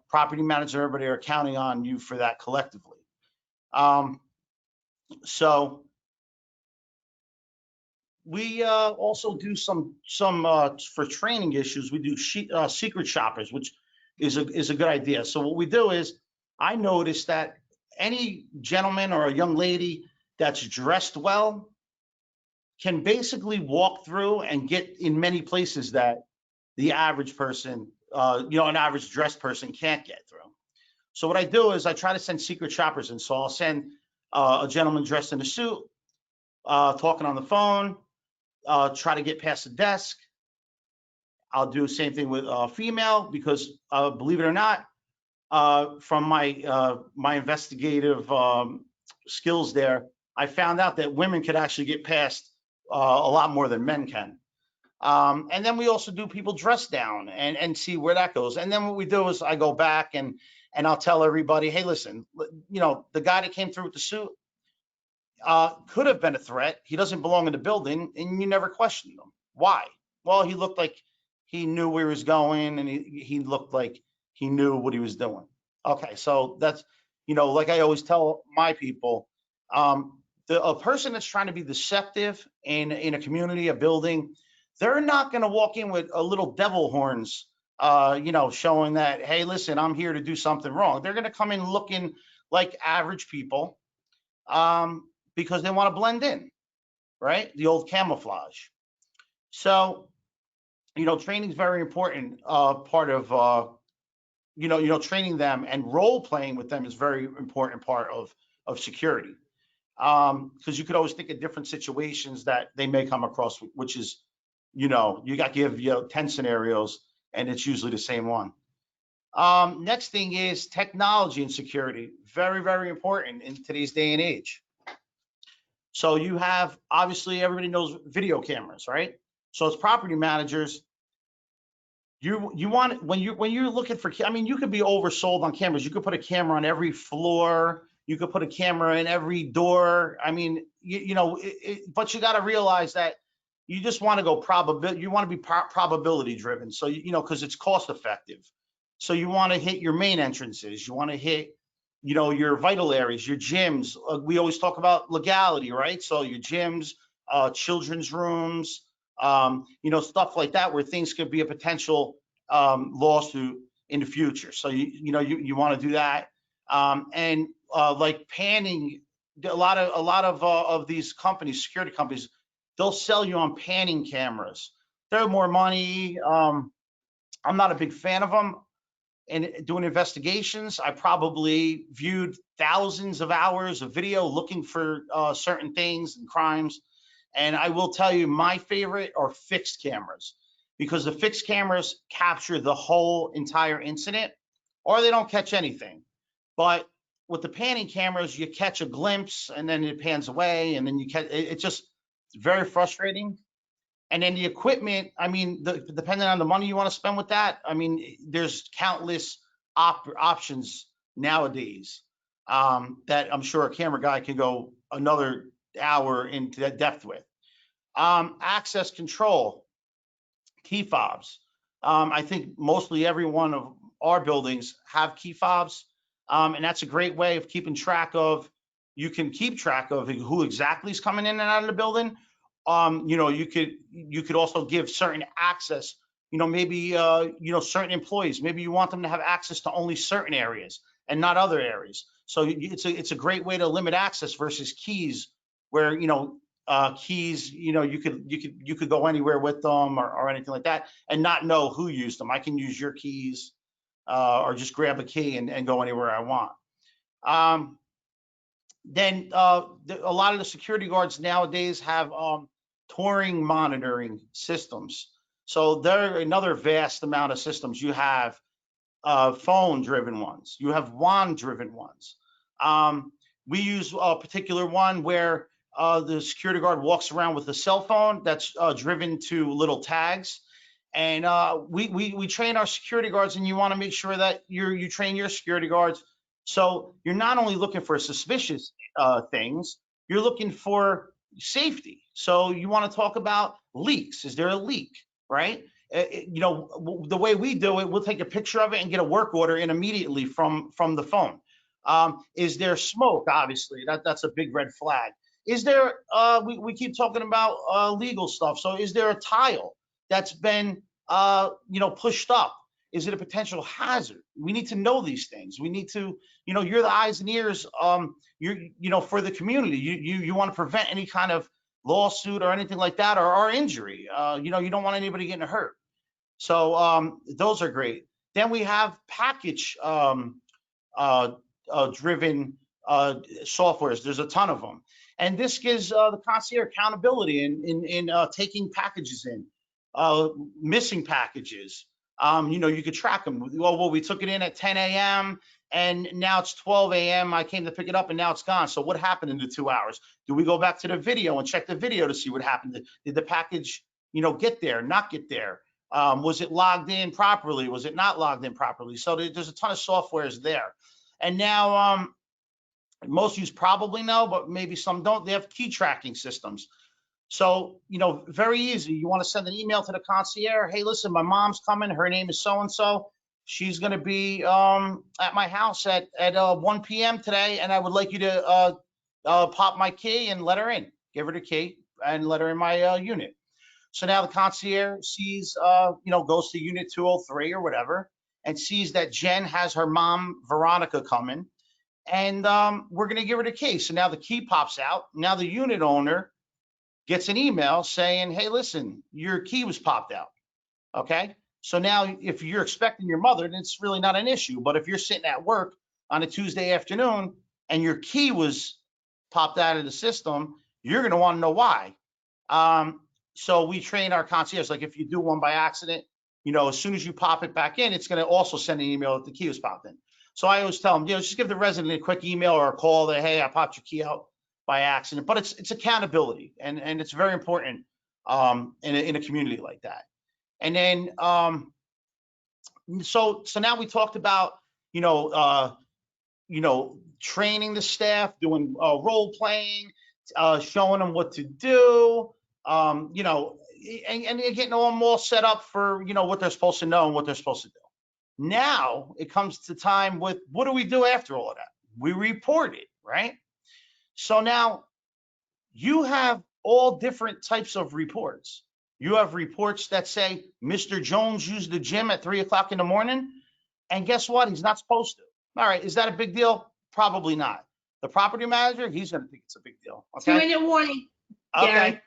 property manager, everybody are counting on you for that collectively. So we also do some for training issues. We do secret shoppers, which is a good idea. So what we do is, I noticed that any gentleman or a young lady that's dressed well can basically walk through and get in many places that the average person, an average dressed person can't get through. So what I do is I try to send secret shoppers in. So I'll send a gentleman dressed in a suit, talking on the phone, try to get past the desk. I'll do the same thing with female because believe it or not, from my investigative skills there, I found out that women could actually get past a lot more than men can. And then we also do people dress down and see where that goes. And then what we do is I go back and I'll tell everybody, hey, listen, the guy that came through with the suit could have been a threat. He doesn't belong in the building, and you never questioned him. Why? Well, he looked like he knew where he was going, and he looked like he knew what he was doing. Okay, so that's, like I always tell my people, a person that's trying to be deceptive in a community, a building, they're not going to walk in with a little devil horns, showing that, hey, listen, I'm here to do something wrong. They're going to come in looking like average people because they want to blend in, right? The old camouflage. So, training is very important part of, training them, and role playing with them is very important part of security. Because you could always think of different situations that they may come across, which is, you got to give 10 scenarios and it's usually the same one. Next thing is technology and security. Very, very important in today's day and age. So you have, obviously, everybody knows video cameras, right? So as property managers, you want, when you're looking for, you could be oversold on cameras. You could put a camera on every floor. You could put a camera in every door. But you got to realize that you just want to go probability. You want to be probability driven. So, because it's cost effective. So you want to hit your main entrances. You want to hit, your vital areas, your gyms. We always talk about legality, right? So your gyms, children's rooms, stuff like that, where things could be a potential lawsuit in the future. So you want to do that. Like panning, a lot of these companies, security companies, they'll sell you on panning cameras. They're more money. I'm not a big fan of them. And doing investigations, I probably viewed thousands of hours of video looking for certain things and crimes. And I will tell you, my favorite are fixed cameras, because the fixed cameras capture the whole entire incident, or they don't catch anything. But with the panning cameras, you catch a glimpse and then it pans away, and then you catch, it's just very frustrating. And then the equipment, I mean, depending on the money you want to spend with that, I mean, there's countless options nowadays that I'm sure a camera guy can go another hour into that depth with. Access control, key fobs. I think mostly every one of our buildings have key fobs, and that's a great way of keeping track of. You can keep track of who exactly is coming in and out of the building. You could also give certain access. Maybe certain employees. Maybe you want them to have access to only certain areas and not other areas. So it's a great way to limit access versus keys, where keys, you could go anywhere with them or anything like that and not know who used them. I can use your keys or just grab a key and go anywhere I want. Then a lot of the security guards nowadays have touring monitoring systems. So there are another vast amount of systems. You have phone-driven ones. You have wand-driven ones. We use a particular one where the security guard walks around with a cell phone that's driven to little tags. And we train our security guards, and you want to make sure that you train your security guards. So you're not only looking for suspicious things, you're looking for safety. So you want to talk about leaks. Is there a leak, right? The way we do it, we'll take a picture of it and get a work order in immediately from the phone. Is there smoke? Obviously, that's a big red flag. Is there, we keep talking about legal stuff. So is there a tile that's been, pushed up? Is it a potential hazard? We need to know these things. We need to, you're the eyes and ears, for the community. You want to prevent any kind of lawsuit or anything like that, or injury. You don't want anybody getting hurt. So those are great. Then we have package driven softwares. There's a ton of them. And this gives the concierge accountability in taking packages in, missing packages. You could track them. Well, we took it in at 10 a.m. and now it's 12 a.m. I came to pick it up and now it's gone. So what happened in the 2 hours? Do we go back to the video and check the video to see what happened? Did the package, get there, not get there? Was it logged in properly? Was it not logged in properly? So there's a ton of softwares there. And now most of you probably know, but maybe some don't. They have key tracking systems. So, very easy. You want to send an email to the concierge. Hey, listen, my mom's coming. Her name is so-and-so. She's going to be at my house at 1 p.m. today, and I would like you to pop my key and let her in. Give her the key and let her in my unit. So now the concierge sees, goes to unit 203 or whatever, and sees that Jen has her mom, Veronica, coming. And we're going to give her the key. So now the key pops out. Now the unit owner gets an email saying, hey, listen, your key was popped out. Okay. So now if you're expecting your mother, then it's really not an issue. But if you're sitting at work on a Tuesday afternoon and your key was popped out of the system, you're going to want to know why. So we train our concierge, like if you do one by accident, as soon as you pop it back in, it's going to also send an email that the key was popped in. So I always tell them, just give the resident a quick email or a call that, hey, I popped your key out by accident. But it's accountability, and it's very important in a community like that. And then so now we talked about training the staff, doing role playing, showing them what to do, and getting them all set up for what they're supposed to know and what they're supposed to do. Now it comes to time with what do we do after all of that? We report it, right? So now you have all different types of reports. You have reports that say Mr. Jones used the gym at 3 o'clock in the morning, And guess what? He's not supposed to. All right, is that a big deal? Probably not. The property manager, he's going to think it's a big deal. Okay. 2-minute warning, Okay. Gary.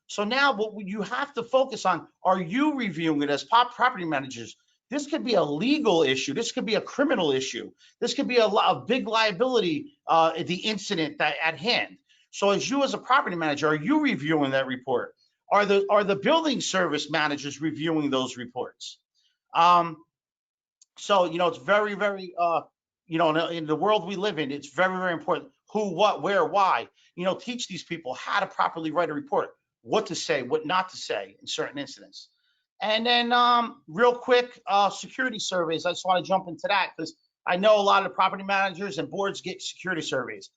So now what you have to focus on, are you reviewing it as property managers? This could be a legal issue. This could be a criminal issue. This could be a big liability, the incident that at hand. So as you as a property manager, are you reviewing that report? Are the building service managers reviewing those reports? So, it's very, very, in the world we live in, it's very, very important. Who, what, where, why, teach these people how to properly write a report, what to say, what not to say in certain incidents. And then real quick, security surveys. I just want to jump into that because I know a lot of the property managers and boards get security surveys.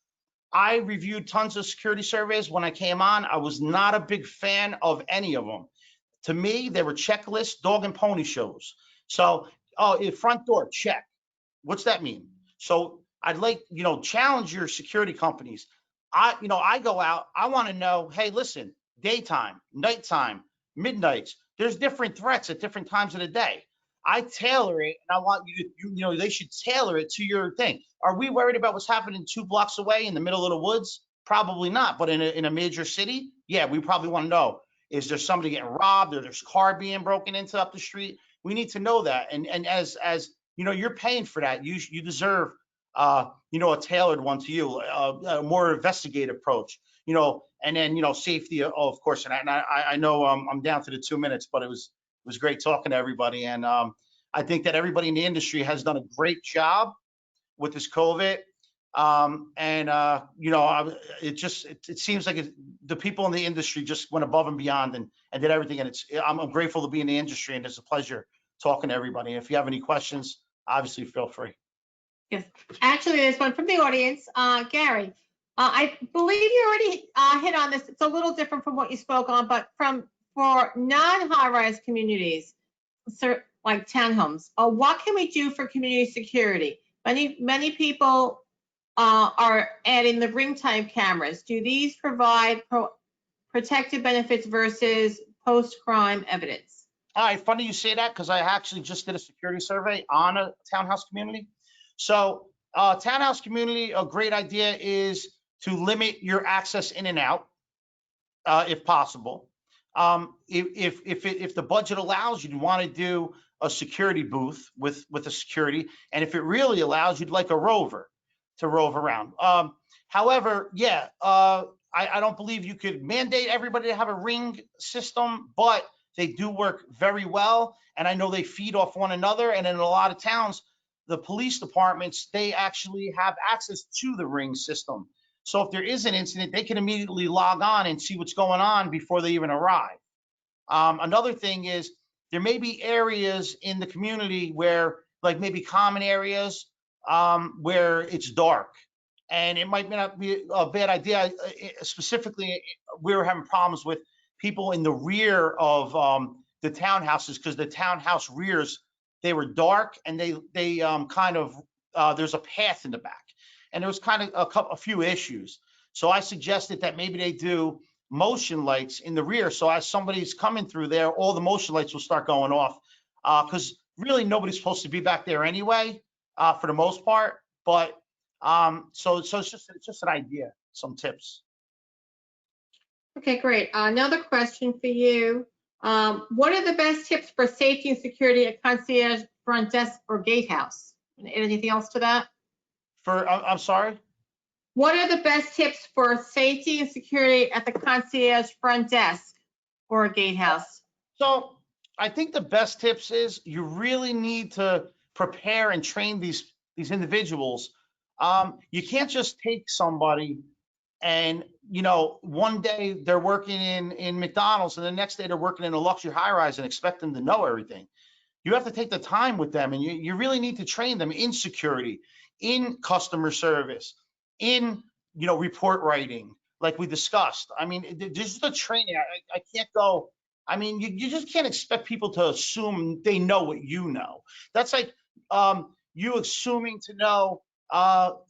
I reviewed tons of security surveys when I came on. I was not a big fan of any of them. To me, they were checklists, dog and pony shows. So, front door, check. What's that mean? So I'd like, challenge your security companies. I go out, I want to know, hey, listen, daytime, nighttime, midnights, there's different threats at different times of the day. I tailor it, and I want you to, they should tailor it to your thing. Are we worried about what's happening 2 blocks away in the middle of the woods? Probably not. But in a major city, yeah, we probably want to know, is there somebody getting robbed, or there's car being broken into up the street? We need to know that. And as you're paying for that. You deserve, a tailored one to you, a more investigative approach, and then, safety, of course. And I know I'm down to the 2 minutes, but it was great talking to everybody. And I think that everybody in the industry has done a great job with this COVID. It seems like the people in the industry just went above and beyond and did everything. And I'm grateful to be in the industry, and it's a pleasure talking to everybody. And if you have any questions, obviously feel free. Yes, actually, there's one from the audience. Gary, I believe you already hit on this. It's a little different from what you spoke on, but for non-high-rise communities, like townhomes, what can we do for community security? Many people are adding the ring type cameras. Do these provide protective benefits versus post-crime evidence? All right, funny you say that, because I actually just did a security survey on a townhouse community. So townhouse community, a great idea is to limit your access in and out, if possible. If the budget allows, you'd want to do a security booth with a security, and if it really allows, you'd like a rover to rove around. However, yeah, I don't believe you could mandate everybody to have a ring system, but they do work very well, and I know they feed off one another. And in a lot of towns, the police departments, they actually have access to the ring system. So if there is an incident, they can immediately log on and see what's going on before they even arrive. Another thing is, there may be areas in the community where, like maybe common areas, where it's dark, and it might not be a bad idea. Specifically, we were having problems with people in the rear of the townhouses, because the townhouse rears, they were dark, and they there's a path in the back, and there was kind of a few issues. So I suggested that maybe they do motion lights in the rear, so as somebody's coming through there, all the motion lights will start going off, because really nobody's supposed to be back there anyway, for the most part. But so it's just an idea, some tips. Okay, great. Another question for you. What are the best tips for safety and security at concierge, front desk, or gatehouse? Anything else to that? I'm sorry? What are the best tips for safety and security at the concierge, front desk, or gatehouse? So I think the best tips is you really need to prepare and train these individuals. You can't just take somebody and, one day they're working in McDonald's, and the next day they're working in a luxury high-rise, and expect them to know everything. You have to take the time with them, and you really need to train them in security, in customer service, in, report writing, like we discussed. I mean, just the training. I can't go. I mean, you just can't expect people to assume they know what you know. That's like you assuming to know,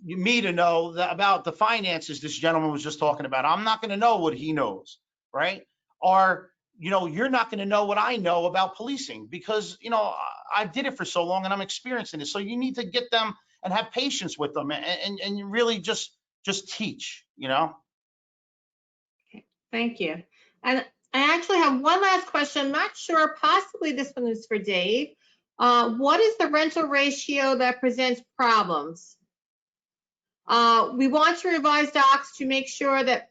me to know about the finances this gentleman was just talking about. I'm not going to know what he knows, right? Or you know, you're not going to know what I know about policing because, you know, I did it for so long and I'm experiencing it. So you need to get them and have patience with them and you really just teach, you know? Thank you. And I actually have one last question. I'm not sure, possibly this one is for Dave. What is the rental ratio that presents problems? We want to revise docs to make sure that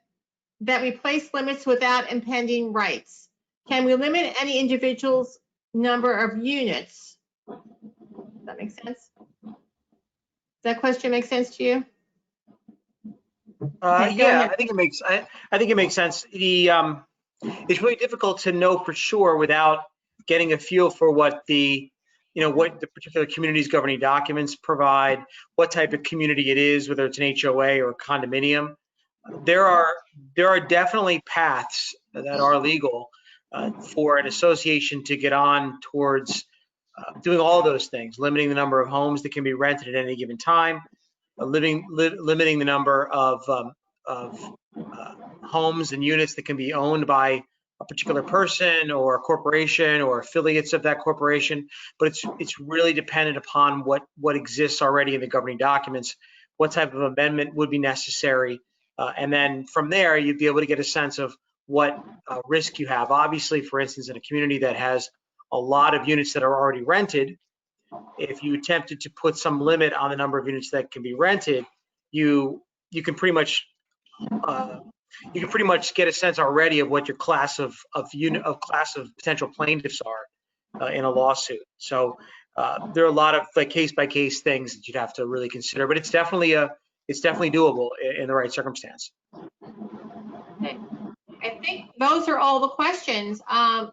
we place limits without impending rights. Can we limit any individual's number of units? Does that make sense? Does that question make sense to you? Okay, go Yeah, ahead. I think it makes sense. It's really difficult to know for sure without getting a feel for what what the particular community's governing documents provide, what type of community it is, whether it's an HOA or a condominium. There are definitely paths that are legal for an association to get on towards doing all those things, limiting the number of homes that can be rented at any given time, limiting the number of homes and units that can be owned by a particular person or a corporation or affiliates of that corporation. But it's really dependent upon what exists already in the governing documents, what type of amendment would be necessary. And then from there, you'd be able to get a sense of what risk you have. Obviously, for instance, in a community that has a lot of units that are already rented, if you attempted to put some limit on the number of units that can be rented, you can pretty much get a sense already of what your class of potential plaintiffs are in a lawsuit. So there are a lot of case by case things that you'd have to really consider, but it's definitely doable in the right circumstance. Okay. I think those are all the questions.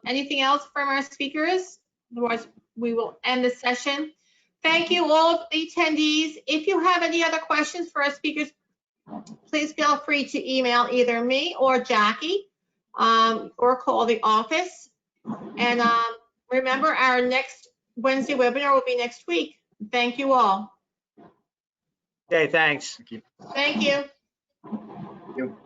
Anything else from our speakers? Otherwise, we will end the session. Thank you all of the attendees. If you have any other questions for our speakers, please feel free to email either me or Jackie, or call the office. And remember, our next Wednesday webinar will be next week. Thank you all. Okay, thanks. Thank you. Thank you.